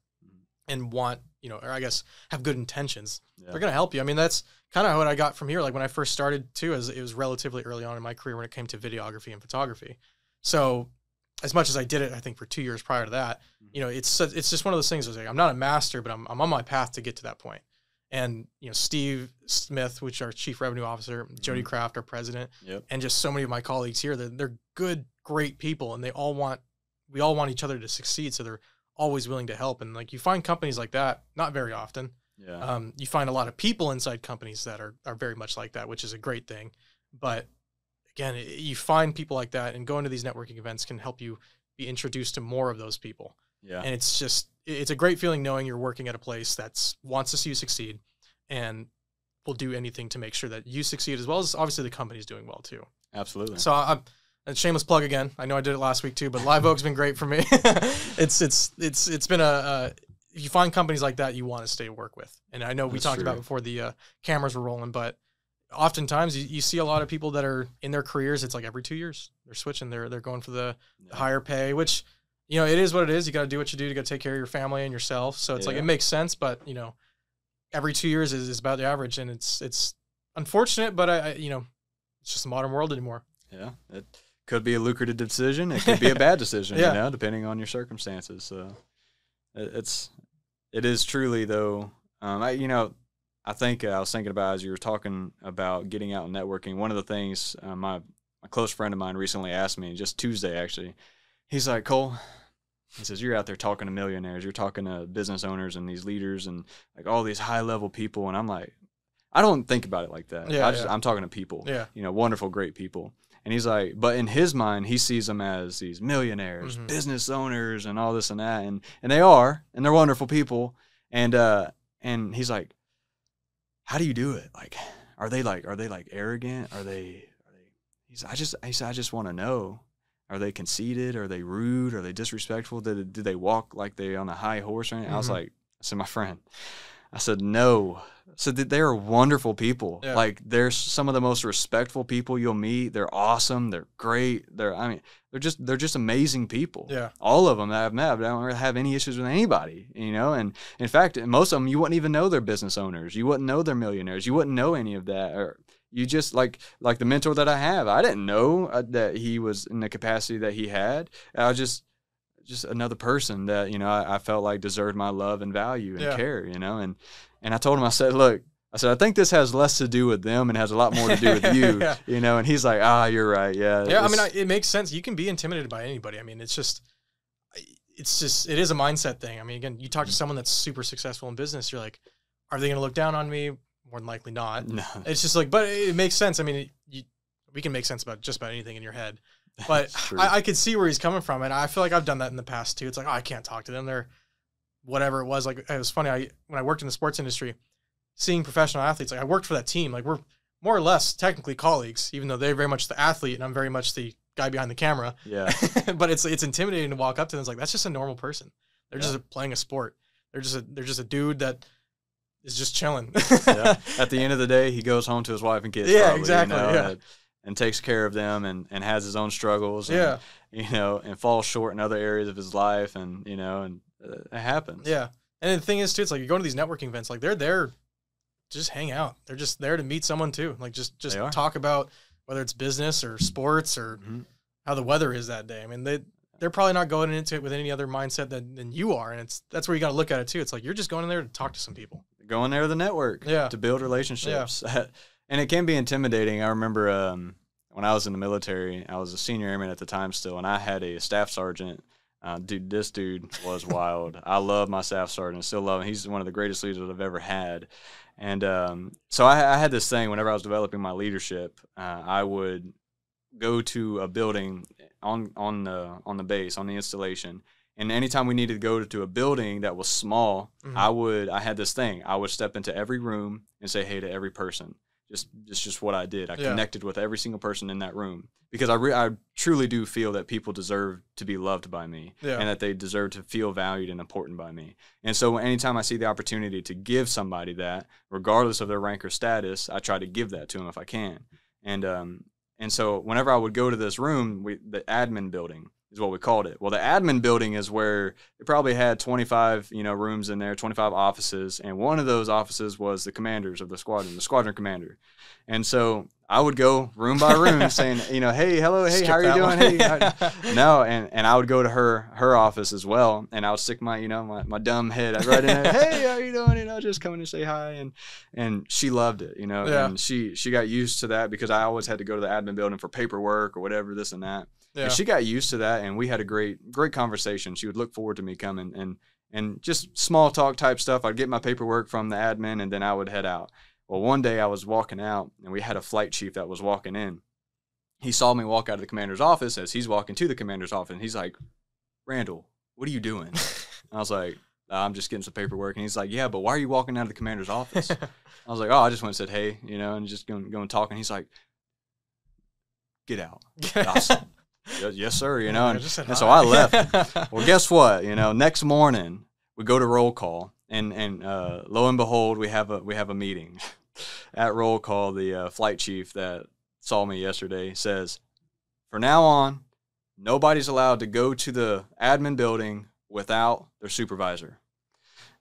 C: and want, you know, or I guess have good intentions, they're going to help you. I mean, that's kind of what I got from here. Like when I first started too, as it was relatively early on in my career when it came to videography and photography. So as much as I did it, I think for 2 years prior to that, you know, it's just one of those things. I was like, I'm not a master, but I'm on my path to get to that point. And, you know, Steve Smith, which is our chief revenue officer, Jody Kraft, our president, and just so many of my colleagues here, they're good, great people. And we all want each other to succeed. So they're always willing to help. And like you find companies like that, not very often. Yeah. You find a lot of people inside companies that are very much like that, which is a great thing. But again, you find people like that, and going to these networking events can help you be introduced to more of those people. Yeah. And it's a great feeling knowing you're working at a place that wants to see you succeed and will do anything to make sure that you succeed, as well as obviously the company's doing well too.
B: Absolutely.
C: So a shameless plug again. I know I did it last week too, but Live Oak's been great for me. It's been if you find companies like that, you want to stay work with. And I know we talked about before the cameras were rolling, but oftentimes you see a lot of people that are in their careers. It's like every 2 years they're switching. They're going for the higher pay, which, you know, it is what it is. You got to do what you do. You got to take care of your family and yourself. So it's like, it makes sense, but you know, every 2 years is about the average, and it's unfortunate, but I you know, it's just the modern world anymore. Yeah.
B: It could be a lucrative decision. It could be a bad decision, you know, depending on your circumstances. So it is truly though. I think I was thinking about, as you were talking about getting out and networking, one of the things my close friend of mine recently asked me, just Tuesday actually, he's like, "Cole," he says, "you're out there talking to millionaires, you're talking to business owners and these leaders and like all these high level people." And I'm like, I don't think about it like that. I'm talking to people, you know, wonderful, great people. And he's like, but in his mind, he sees them as these millionaires, business owners, and all this and that, and they are, and they're wonderful people. And he's like, "How do you do it? Like, are they like arrogant? Are they?" I just want to know. are they conceited? Are they rude? Are they disrespectful? Do they walk like they on a high horse or anything? I was like, I said, my friend, I said, no. I said that they are wonderful people.
C: Yeah.
B: Like, they're some of the most respectful people you'll meet. They're awesome. They're great. They're just amazing people.
C: Yeah.
B: All of them that I've met, but I don't really have any issues with anybody, you know? And in fact, most of them, you wouldn't even know they're business owners. You wouldn't know they're millionaires. You wouldn't know any of that. Or you just, like the mentor that I have, I didn't know that he was in the capacity that he had. I was just another person that, you know, I felt like deserved my love and value and care, you know? And I told him, I said, look, I think this has less to do with them and has a lot more to do with you, you know? And he's like, you're right. Yeah.
C: Yeah. I mean, it makes sense. You can be intimidated by anybody. I mean, it is a mindset thing. I mean, again, you talk to someone that's super successful in business, you're like, are they going to look down on me? More than likely not. No. It's just like, but it makes sense. I mean, we can make sense about just about anything in your head. But I could see where he's coming from, and I feel like I've done that in the past too. It's like, I can't talk to them. They're whatever it was. Like, it was funny. When I worked in the sports industry, seeing professional athletes, like I worked for that team. Like, we're more or less technically colleagues, even though they're very much the athlete and I'm very much the guy behind the camera. Yeah. But it's intimidating to walk up to them. It's like, that's just a normal person. They're just playing a sport. They're just a dude that is just chilling.
B: At the end of the day, he goes home to his wife and kids.
C: Yeah,
B: probably,
C: exactly.
B: You know,
C: yeah.
B: And takes care of them and has his own struggles. And, you know, and falls short in other areas of his life. And, you know, and it happens.
C: Yeah. And the thing is, too, it's like you go to these networking events, like they're there to just hang out. They're just there to meet someone, too. Like just talk about whether it's business or sports or how the weather is that day. I mean, they're probably not going into it with any other mindset than you are. And that's where you got to look at it, too. It's like you're just going in there to talk to some people.
B: Going there to the network, to build relationships. Yeah. And it can be intimidating. I remember when I was in the military, I was a senior airman at the time still, and I had a staff sergeant. This dude was wild. I love my staff sergeant, still love him. He's one of the greatest leaders I've ever had. And so I had this thing whenever I was developing my leadership, I would go to a building on the base, on the installation. And anytime we needed to go to a building that was small, I had this thing. I would step into every room and say hey to every person. Just what I did. I connected with every single person in that room because I truly do feel that people deserve to be loved by me and that they deserve to feel valued and important by me. And so anytime I see the opportunity to give somebody that, regardless of their rank or status, I try to give that to them if I can. And so whenever I would go to this room, the admin building is what we called it. Well, the admin building is where it probably had 25, rooms in there, 25 offices, and one of those offices was the commanders of the squadron commander. And so I would go room by room saying, hey, hello, hey,
C: Skip
B: how are you doing?
C: Hey,
B: no, and I would go to her office as well, and I would stick my, my dumb head right in there. Hey, how are you doing? Just come in and say hi, and she loved it, and she got used to that because I always had to go to the admin building for paperwork or whatever, this and that. Yeah. And she got used to that, and we had a great conversation. She would look forward to me coming, and just small talk type stuff. I'd get my paperwork from the admin, and then I would head out. Well, one day I was walking out, and we had a flight chief that was walking in. He saw me walk out of the commander's office as he's walking to the commander's office, and he's like, "Randall, what are you doing?" I was like, "I'm just getting some paperwork." And he's like, "Yeah, but why are you walking out of the commander's office?" I was like, "Oh, I just went and said hey, and just go and talk." And he's like, "Get out." Yes, sir. And so I left. Well, guess what? Next morning we go to roll call, and lo and behold, we have a meeting. At roll call, the flight chief that saw me yesterday says, "From now on, nobody's allowed to go to the admin building without their supervisor."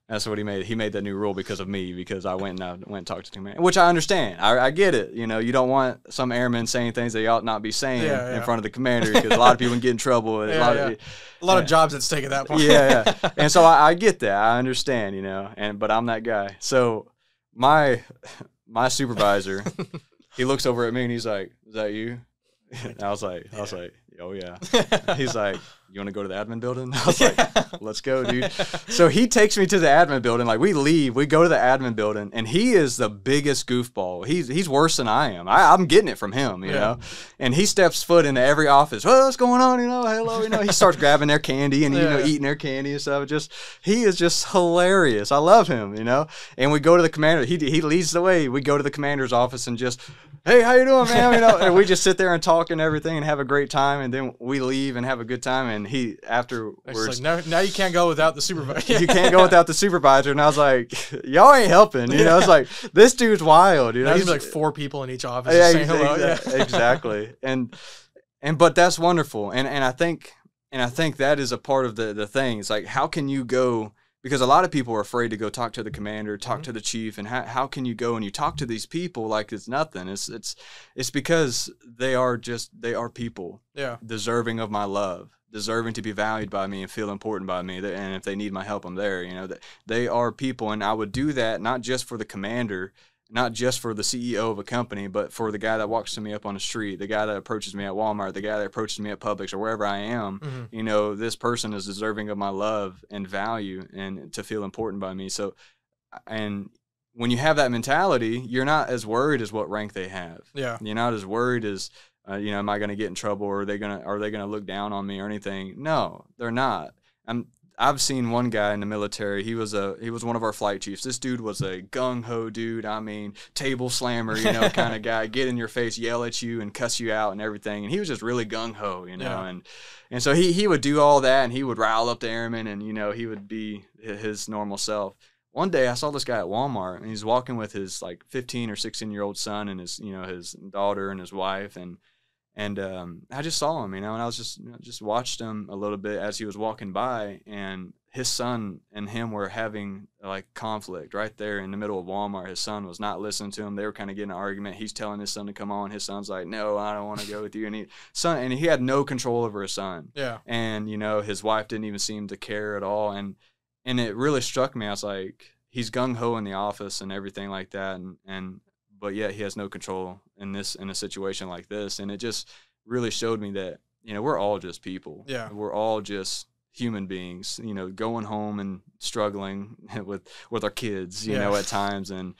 B: That's what he made. He made that new rule because of me, because I went and talked to him, which I understand. I get it. You don't want some airmen saying things they ought not be saying in front of the commander, because a lot of people can get in trouble.
C: A lot of jobs at stake at that point.
B: Yeah. And so I get that. I understand, but I'm that guy. So my supervisor, he looks over at me and he's like, "Is that you?" And I was like, "Oh yeah." He's like, you want to go to the admin building? I was like, let's go, dude. So he takes me to the admin building. Like, we leave, we go to the admin building, and he is the biggest goofball. He's worse than I am. I'm getting it from him, you know? And he steps foot into every office. What's going on? You know, hello, you know, he starts grabbing their candy and, you know, eating their candy and stuff. He is just hilarious. I love him, you know? And we go to the commander. He leads the way. We go to the commander's office and just, hey, how you doing, man? You know, and we just sit there and talk and everything and have a great time. And then we leave and have a good time. And he afterwards,
C: like, now you can't go without the supervisor.
B: You can't go without the supervisor. And I was like, y'all ain't helping. You know, it's like, this dude's wild. You know,
C: he's like 4 people in each office just saying hello.
B: Exactly. But that's wonderful. And I think that is a part of the thing. It's like, how can you go? Because a lot of people are afraid to go talk to the commander, talk to the chief, and how can you go and you talk to these people like it's nothing? It's because they are people, deserving of my love, deserving to be valued by me and feel important by me. And if they need my help, I'm there. You know, that they are people, and I would do that not just for the commander, not just for the CEO of a company, but for the guy that walks to me up on the street, the guy that approaches me at Walmart, the guy that approaches me at Publix or wherever I am. You know, this person is deserving of my love and value and to feel important by me. So, and when you have that mentality, you're not as worried as what rank they have. Yeah. You're not as worried as, you know, am I going to get in trouble, or are they going to look down on me or anything? No, they're not. I've seen one guy in the military. He was one of our flight chiefs. This dude was a gung-ho dude. I mean, table slammer, you know, kind of guy. Get in your face, yell at you, and cuss you out and everything. And he was just really gung-ho, you know. And so he would do all that, and he would rile up the airmen, and, you know, he would be his normal self. One day I saw this guy at Walmart, and he's walking with his, like, 15 or 16-year-old son and his, you know, his daughter and his wife, and I just saw him, you know, and I was just watched him a little bit as he was walking by, and his son and him were having like conflict right there in the middle of Walmart. His son was not listening to him. They were kind of getting an argument. He's telling his son to come on. His son's like, no, I don't want to go with you. And he had no control over his son. Yeah. And, you know, his wife didn't even seem to care at all. And it really struck me. I was like, he's gung-ho in the office and everything like that. But yet he has no control in a situation like this. And it just really showed me that, you know, we're all just people. Yeah. We're all just human beings, you know, going home and struggling with our kids, you know, at times. And,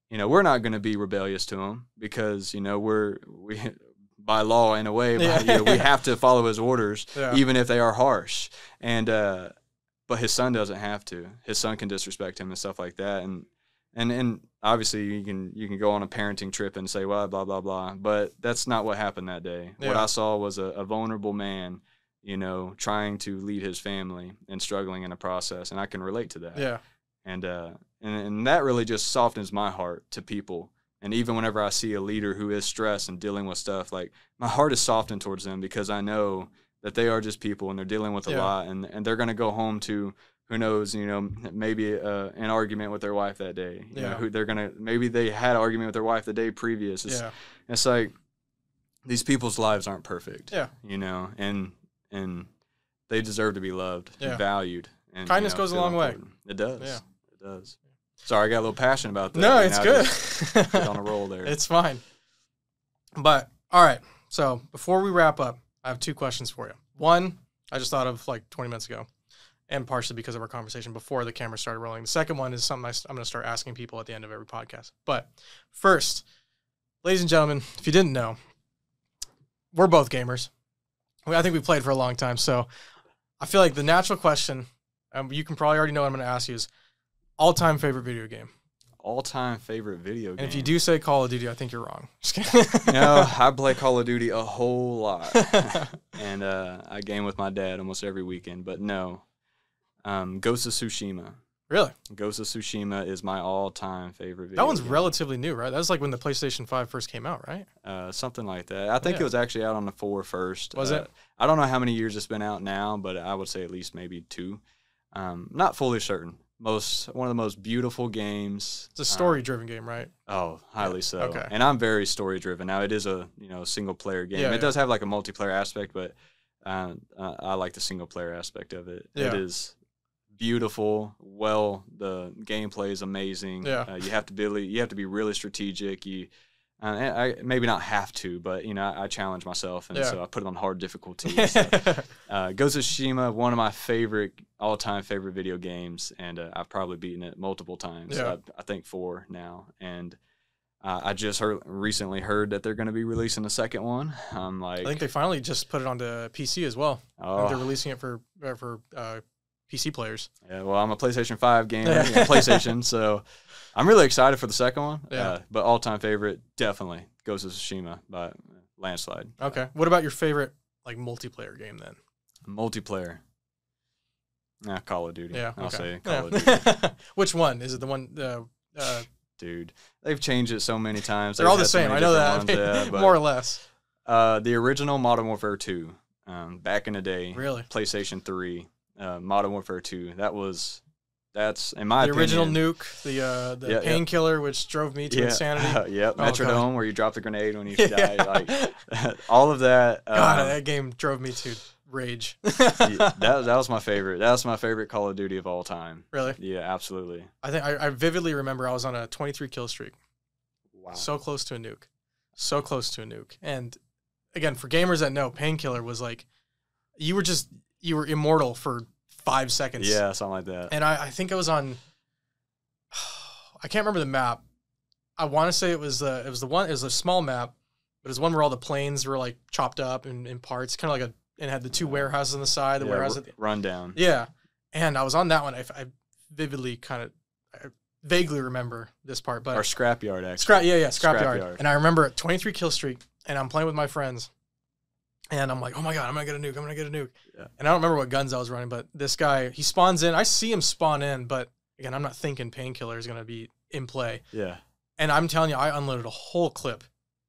B: you know, we're not going to be rebellious to them because, you know, we by law in a way, you know, we have to follow his orders, even if they are harsh. And, but his son doesn't have to. His son can disrespect him and stuff like that. And obviously you can go on a parenting trip and say, well, blah, blah, blah. But that's not what happened that day. Yeah. What I saw was a vulnerable man, you know, trying to lead his family and struggling in a process. And I can relate to that. Yeah. And that really just softens my heart to people. And even whenever I see a leader who is stressed and dealing with stuff, like, my heart is softened towards them because I know that they are just people and they're dealing with a lot. And they're going to go home to, who knows, you know, maybe an argument with their wife that day. You know, maybe they had an argument with their wife the day previous. It's like, these people's lives aren't perfect. Yeah. You know, and they deserve to be loved and valued. And
C: kindness goes a long way.
B: It does. Yeah. It does. Sorry, I got a little passionate about that.
C: No, it's good.
B: Get on a roll there.
C: It's fine. But, all right. So, before we wrap up, I have 2 questions for you. One, I just thought of like 20 minutes ago, and partially because of our conversation before the camera started rolling. The second one is something I'm going to start asking people at the end of every podcast. But first, ladies and gentlemen, if you didn't know, we're both gamers. I think we played for a long time, so I feel like the natural question, you can probably already know what I'm going to ask you, is all-time favorite video game.
B: All-time favorite video game.
C: And if you do say Call of Duty, I think you're wrong. Just kidding.
B: No, I play Call of Duty a whole lot. And I game with my dad almost every weekend, but no. Ghost of Tsushima.
C: Really?
B: Ghost of Tsushima is my all-time favorite video
C: That one's
B: game.
C: Relatively new, right? That was like when the PlayStation 5 first came out, right?
B: Something like that. I think it was actually out on the 4 first.
C: Was it?
B: I don't know how many years it's been out now, but I would say at least maybe 2. Not fully certain. One of the most beautiful games.
C: It's a story-driven game, right?
B: Oh, highly so.
C: Okay.
B: And I'm very story-driven. Now, it is a single-player game. It does have like a multiplayer aspect, but I like the single-player aspect of it. Yeah. It is beautiful. The gameplay is amazing. Yeah. You have to be really strategic. And I maybe not have to, but, I challenge myself, and so I put it on hard difficulty. So, Ghost of Tsushima, one of my all-time favorite video games, and I've probably beaten it multiple times.
C: Yeah.
B: I think 4 now, and I just recently heard that they're going to be releasing the second one. I'm like,
C: I think they finally just put it onto PC as well. I think they're releasing it for PC players.
B: Yeah, well, I'm a PlayStation 5 gamer, PlayStation, so I'm really excited for the second one.
C: Yeah.
B: But all-time favorite, definitely Ghost of Tsushima by landslide.
C: Okay. What about your favorite multiplayer game then?
B: Multiplayer. Call of Duty.
C: Yeah.
B: I'll say
C: Yeah.
B: Call of Duty.
C: Which one? Is it the one?
B: Dude, they've changed it so many times.
C: They're all the same. I know that.
B: But,
C: more or less.
B: The original Modern Warfare 2, back in the day.
C: Really?
B: PlayStation 3, Modern Warfare 2. That's in my opinion.
C: The original nuke, the painkiller, which drove me to insanity.
B: Yep, Metrodome, where you drop the grenade when you die. Like all of that.
C: God, that game drove me to rage.
B: that was my favorite. That was my favorite Call of Duty of all time.
C: Really?
B: Yeah, absolutely.
C: I think I vividly remember I was on a 23 kill streak.
B: Wow.
C: So close to a nuke. So close to a nuke. And again, for gamers that know, painkiller was like you were immortal for 5 seconds.
B: Yeah, something like that.
C: And I think I was on I can't remember the map. I want to say it was a small map, but it was one where all the planes were like chopped up in parts, kind of like and had the 2 warehouses on the side, the warehouse at the
B: rundown.
C: Yeah. And I was on that one. I vividly I vaguely remember this part, but
B: our scrapyard actually.
C: Scrapyard. And I remember a 23 kill streak, and I'm playing with my friends, and I'm like, oh my God, I'm gonna get a nuke.
B: Yeah.
C: And I don't remember what guns I was running, but this guy, he spawns in. I see him spawn in, but again, I'm not thinking painkiller is gonna be in play.
B: Yeah.
C: And I'm telling you, I unloaded a whole clip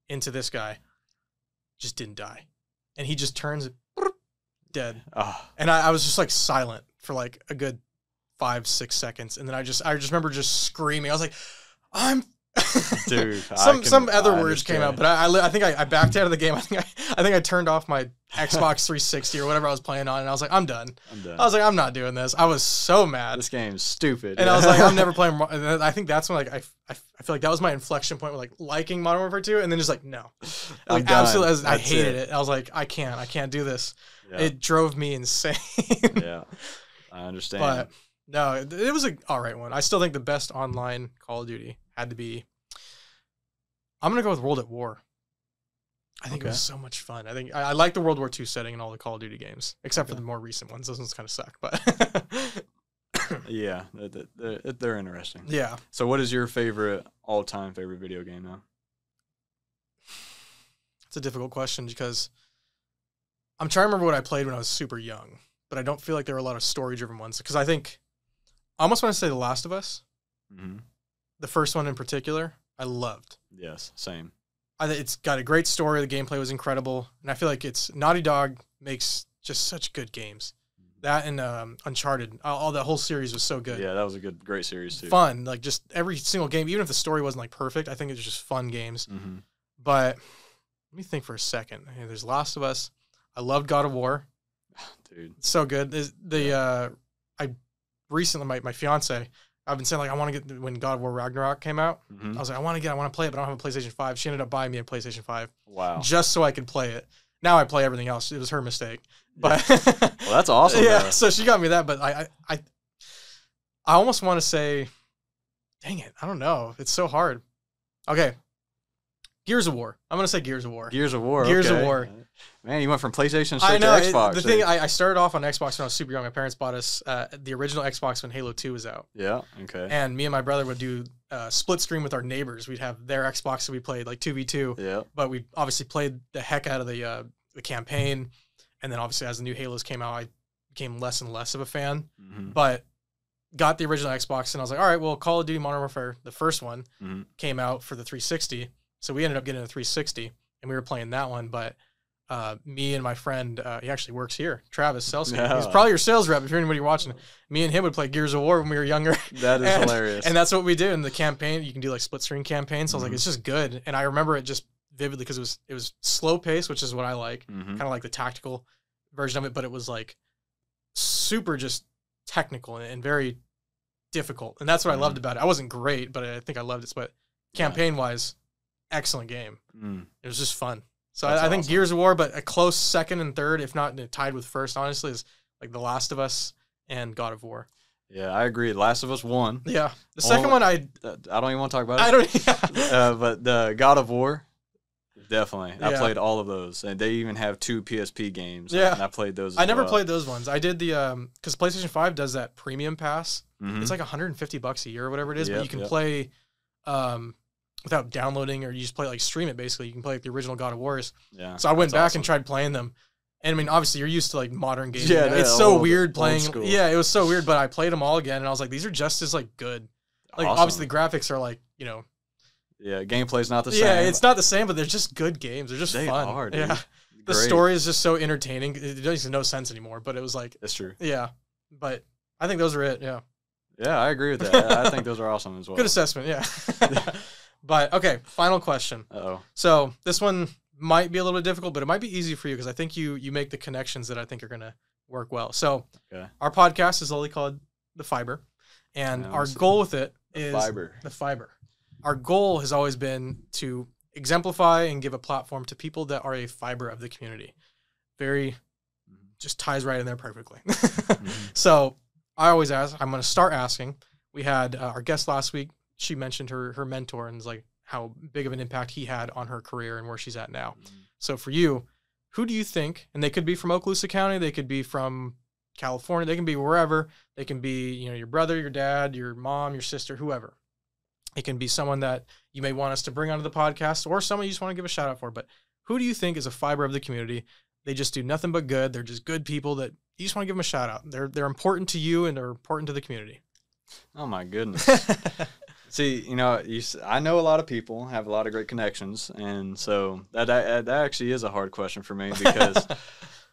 C: into this guy, just didn't die, and he just turns dead.
B: Oh.
C: And I was just like silent for like a good 5-6 seconds, and then I just remember just screaming. I was like, I'm
B: dude.
C: some other words came out, but I think I backed out of the game. I think I turned off my Xbox 360 or whatever I was playing on, and I was like, I'm done. I was like, I'm not doing this. I was so mad.
B: This game's stupid.
C: And I was like, I'm never playing. And I think that's when like I feel like that was my inflection point with like liking Modern Warfare 2, and then just like no, like absolutely, I hated it. I was like, I can't do this. Yeah. It drove me insane.
B: Yeah, I understand.
C: But no, it was an all right one. I still think the best online Call of Duty had to be. I'm gonna go with World at War. I think it was so much fun. I think I like the World War II setting in all the Call of Duty games, except for the more recent ones. Those ones kind of suck, but
B: yeah, they're interesting.
C: Yeah.
B: So, what is your all-time favorite video game now?
C: It's a difficult question because I'm trying to remember what I played when I was super young, but I don't feel like there were a lot of story-driven ones. Because I almost want to say The Last of Us.
B: Mm-hmm.
C: The first one in particular, I loved.
B: Yes, same.
C: It's got a great story. The gameplay was incredible, and I feel like Naughty Dog makes just such good games. That and Uncharted, all that whole series was so good.
B: Yeah, that was a great series too.
C: Fun, like just every single game, even if the story wasn't like perfect, I think it was just fun games.
B: Mm-hmm.
C: But let me think for a second. There's Last of Us. I loved God of War.
B: Dude,
C: it's so good. I recently my fiance. I've been saying like I want to get when God of War Ragnarok came out.
B: Mm-hmm.
C: I was like I want to play it, but I don't have a PlayStation 5. She ended up buying me a PlayStation 5.
B: Wow.
C: Just so I could play it. Now I play everything else. It was her mistake. But
B: well, that's awesome.
C: Yeah,
B: though.
C: So she got me that, but I almost want to say, dang it, I don't know. It's so hard. Okay. Gears of War. I'm gonna say Gears of War.
B: Gears of War.
C: Gears
B: okay.
C: of War.
B: Man, you went from PlayStation straight to Xbox.
C: The thing, I started off on Xbox when I was super young. My parents bought us the original Xbox when Halo 2 was out.
B: Yeah, okay.
C: And me and my brother would do split screen with our neighbors. We'd have their Xbox that we played like 2v2.
B: Yeah.
C: But we obviously played the heck out of the campaign. And then obviously as the new Halos came out, I became less and less of a fan.
B: Mm-hmm.
C: But got the original Xbox and I was like, all right, well, Call of Duty Modern Warfare, the first one, came out for the 360. So we ended up getting a 360 and we were playing that one. But me and my friend, he actually works here, Travis Selsky.
B: Yeah.
C: He's probably your sales rep if you're anybody watching. Me and him would play Gears of War when we were younger.
B: That is hilarious.
C: And that's what we did in the campaign. You can do like split screen campaigns. So I was like, it's just good. And I remember it just vividly because it was slow pace, which is what I like. Kind of like the tactical version of it, but it was like super just technical and very difficult. And that's what I loved about it. I wasn't great, but I think I loved it. But campaign wise, excellent game. It was just fun. So
B: That's
C: I think
B: awesome.
C: Gears of War, but a close second and third, if not tied with first, honestly, is like The Last of Us and God of War.
B: Yeah, I agree. Last of Us 1.
C: Yeah. The second one, I
B: don't even want to talk about it.
C: I don't. Yeah.
B: But the God of War, definitely. I
C: Yeah.
B: played all of those. And they even have 2 PSP games.
C: Yeah.
B: And I played those as
C: I never
B: well.
C: played those ones. I did the because PlayStation 5 does that premium pass.
B: Mhm.
C: It's like $150 a year or whatever it is, but
B: Yep,
C: you can
B: yep.
C: play without downloading, or you just play like stream it basically. You can play like the original God of Wars.
B: Yeah.
C: So I went
B: that's
C: back
B: awesome.
C: and tried playing them. And I mean, obviously you're used to like modern gaming.
B: Yeah,
C: now.
B: yeah,
C: It's so
B: old-
C: weird
B: old
C: playing.
B: school.
C: Yeah, it was so weird, but I played them all again and I was like, these are just as like good. Like
B: Awesome.
C: obviously the graphics are like, you know,
B: Yeah, gameplay's not the same.
C: yeah, it's not the same, but they're just good games. They're just
B: They
C: fun.
B: are, dude.
C: Yeah. The
B: Great.
C: story is just so entertaining. It makes no sense anymore, but it was like,
B: That's true.
C: yeah. But I think those are it. Yeah.
B: Yeah, I agree with that. I think those are awesome as well.
C: Good assessment. Yeah. But okay, final question.
B: Uh-oh.
C: So this one might be a little bit difficult, but it might be easy for you because I think you make the connections that I think are going to work well. So
B: Okay.
C: our podcast is literally called The Fiber, and
B: Yeah,
C: our
B: let's see.
C: goal with it is
B: Fiber.
C: The Fiber. Our goal has always been to exemplify and give a platform to people that are a fiber of the community. Very, just ties right in there perfectly. So I always ask, I'm going to start asking. We had our guest last week. She mentioned her mentor and like how big of an impact he had on her career and where she's at now. So for you, who do you think, and they could be from Okaloosa County, they could be from California, they can be wherever, they can be, you know, your brother, your dad, your mom, your sister, whoever. It can be someone that you may want us to bring onto the podcast or someone you just want to give a shout out for. But who do you think is a fiber of the community? They just do nothing but good. They're just good people that you just want to give them a shout out. They're important to you and they're important to the community.
B: Oh, my goodness. See, you know, I know a lot of people, have a lot of great connections, and so that actually is a hard question for me because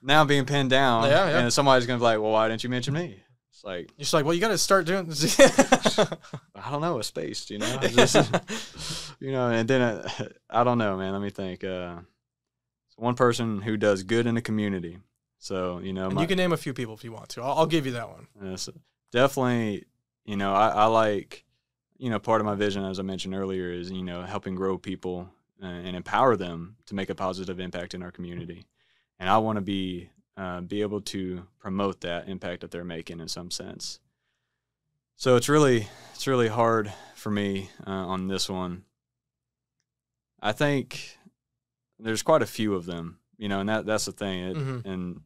B: now I'm being pinned down,
C: Yeah, yeah.
B: and somebody's going to be like, well, why didn't you mention me? It's like,
C: You're just like, well, you got to start doing this.
B: I don't know, a space, you know? It's just, you know, and then I don't know, man. Let me think. One person who does good in the community. So, you know.
C: And you can name a few people if you want to. I'll give you that one.
B: So definitely, you know, I like, you know, part of my vision, as I mentioned earlier, is, you know, helping grow people and empower them to make a positive impact in our community. And I want to be able to promote that impact that they're making in some sense. So it's really hard for me on this one. I think there's quite a few of them, you know, and that's the thing. And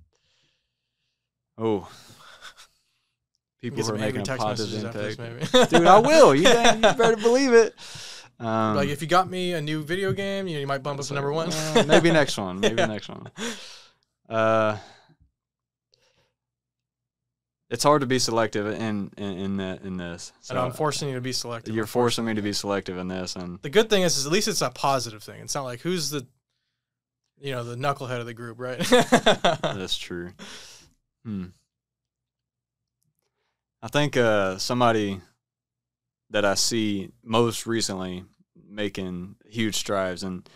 B: people who are making a positive impact. Dude, I will. You better believe it.
C: Like if you got me a new video game, you know, you might bump up to number one.
B: Maybe next one. Maybe next one. It's hard to be selective in this. So
C: And I'm forcing you to be selective.
B: You're forcing me to be selective in this, and
C: the good thing is at least it's a positive thing. It's not like who's the, you know, the knucklehead of the group, right?
B: that's true. I think somebody that I see most recently making huge strides, and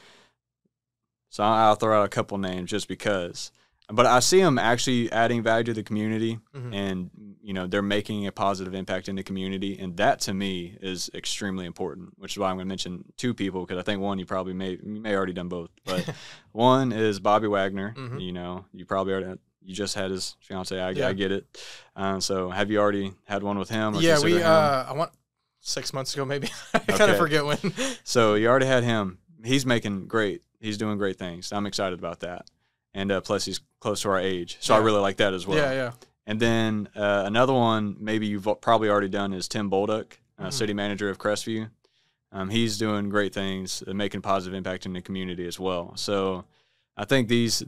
B: so I'll throw out a couple names just because. But I see them actually adding value to the community, and you know they're making a positive impact in the community, and that to me is extremely important. Which is why I'm going to mention two people, because I think one you may already done both, but one is Bobby Wagner. You know, you probably already you just had his fiance. I get it. So have you already had one with him? Or
C: yeah,
B: consider him?
C: I want 6 months ago maybe. I kind of forget when.
B: So you already had him. He's doing great things. I'm excited about that. And plus, he's close to our age, so I really like that as well.
C: Yeah.
B: And then another one, maybe you've probably already done, is Tim Bolduck, city manager of Crestview. He's doing great things, making a positive impact in the community as well. So I think these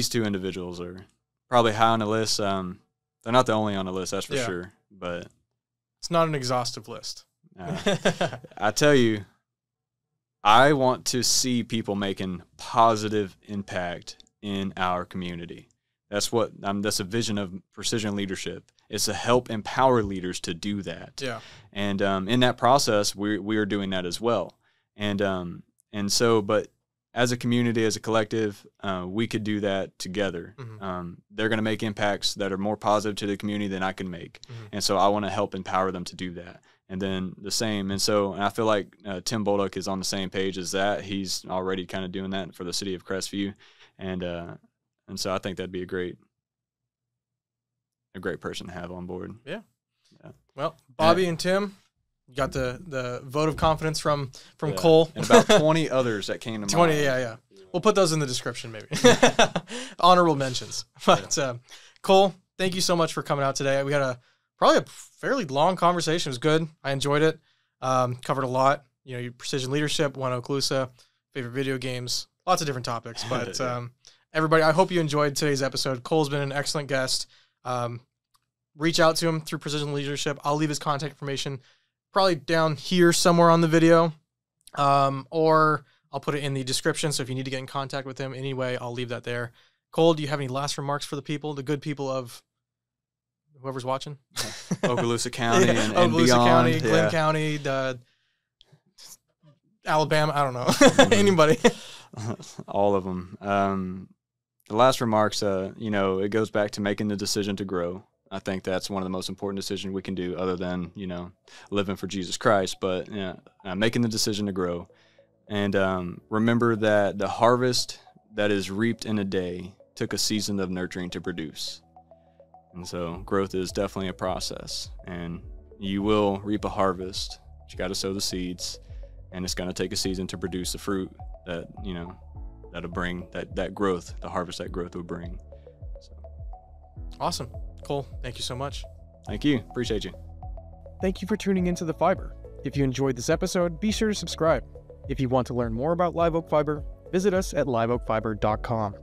B: two individuals are probably high on the list. They're not the only on the list, that's for sure. But
C: it's not an exhaustive list.
B: I tell you, I want to see people making positive impact in our community. That's what that's a vision of precision leadership. It's to help empower leaders to do that.
C: Yeah.
B: And in that process, we are doing that as well. And so, but as a community, as a collective, we could do that together. They're going to make impacts that are more positive to the community than I can make. And so I want to help empower them to do that. and then the same. And so I feel like Tim Bolduc is on the same page as that. He's already kind of doing that for the city of Crestview, and so I think that'd be a great person to have on board.
C: Yeah. Well, Bobby and Tim, you got the vote of confidence from Cole.
B: And about 20 others that came to mind.
C: 20, yeah. We'll put those in the description, maybe. Honorable mentions. But Cole, thank you so much for coming out today. We had probably a fairly long conversation. It was good. I enjoyed it. Covered a lot. You know, your precision leadership, One Okaloosa, favorite video games, lots of different topics. But everybody, I hope you enjoyed today's episode. Cole's been an excellent guest. Reach out to him through Precision Leadership. I'll leave his contact information probably down here somewhere on the video, or I'll put it in the description. So if you need to get in contact with him anyway, I'll leave that there. Cole, do you have any last remarks for the people, the good people of whoever's watching?
B: Okaloosa County and
C: Okaloosa
B: beyond.
C: County, Glenn County, Alabama, I don't know. Anybody.
B: All of them. The last remarks, it goes back to making the decision to grow. I think that's one of the most important decisions we can do, other than, living for Jesus Christ. But making the decision to grow. And remember that the harvest that is reaped in a day took a season of nurturing to produce. And so growth is definitely a process. And you will reap a harvest. You got to sow the seeds. And it's going to take a season to produce the fruit that, that'll bring that growth, the harvest that growth will bring. So.
C: Awesome. Cole, thank you so much.
B: Thank you. Appreciate you.
A: Thank you for tuning into The Fiber. If you enjoyed this episode, be sure to subscribe. If you want to learn more about Live Oak Fiber, visit us at liveoakfiber.com.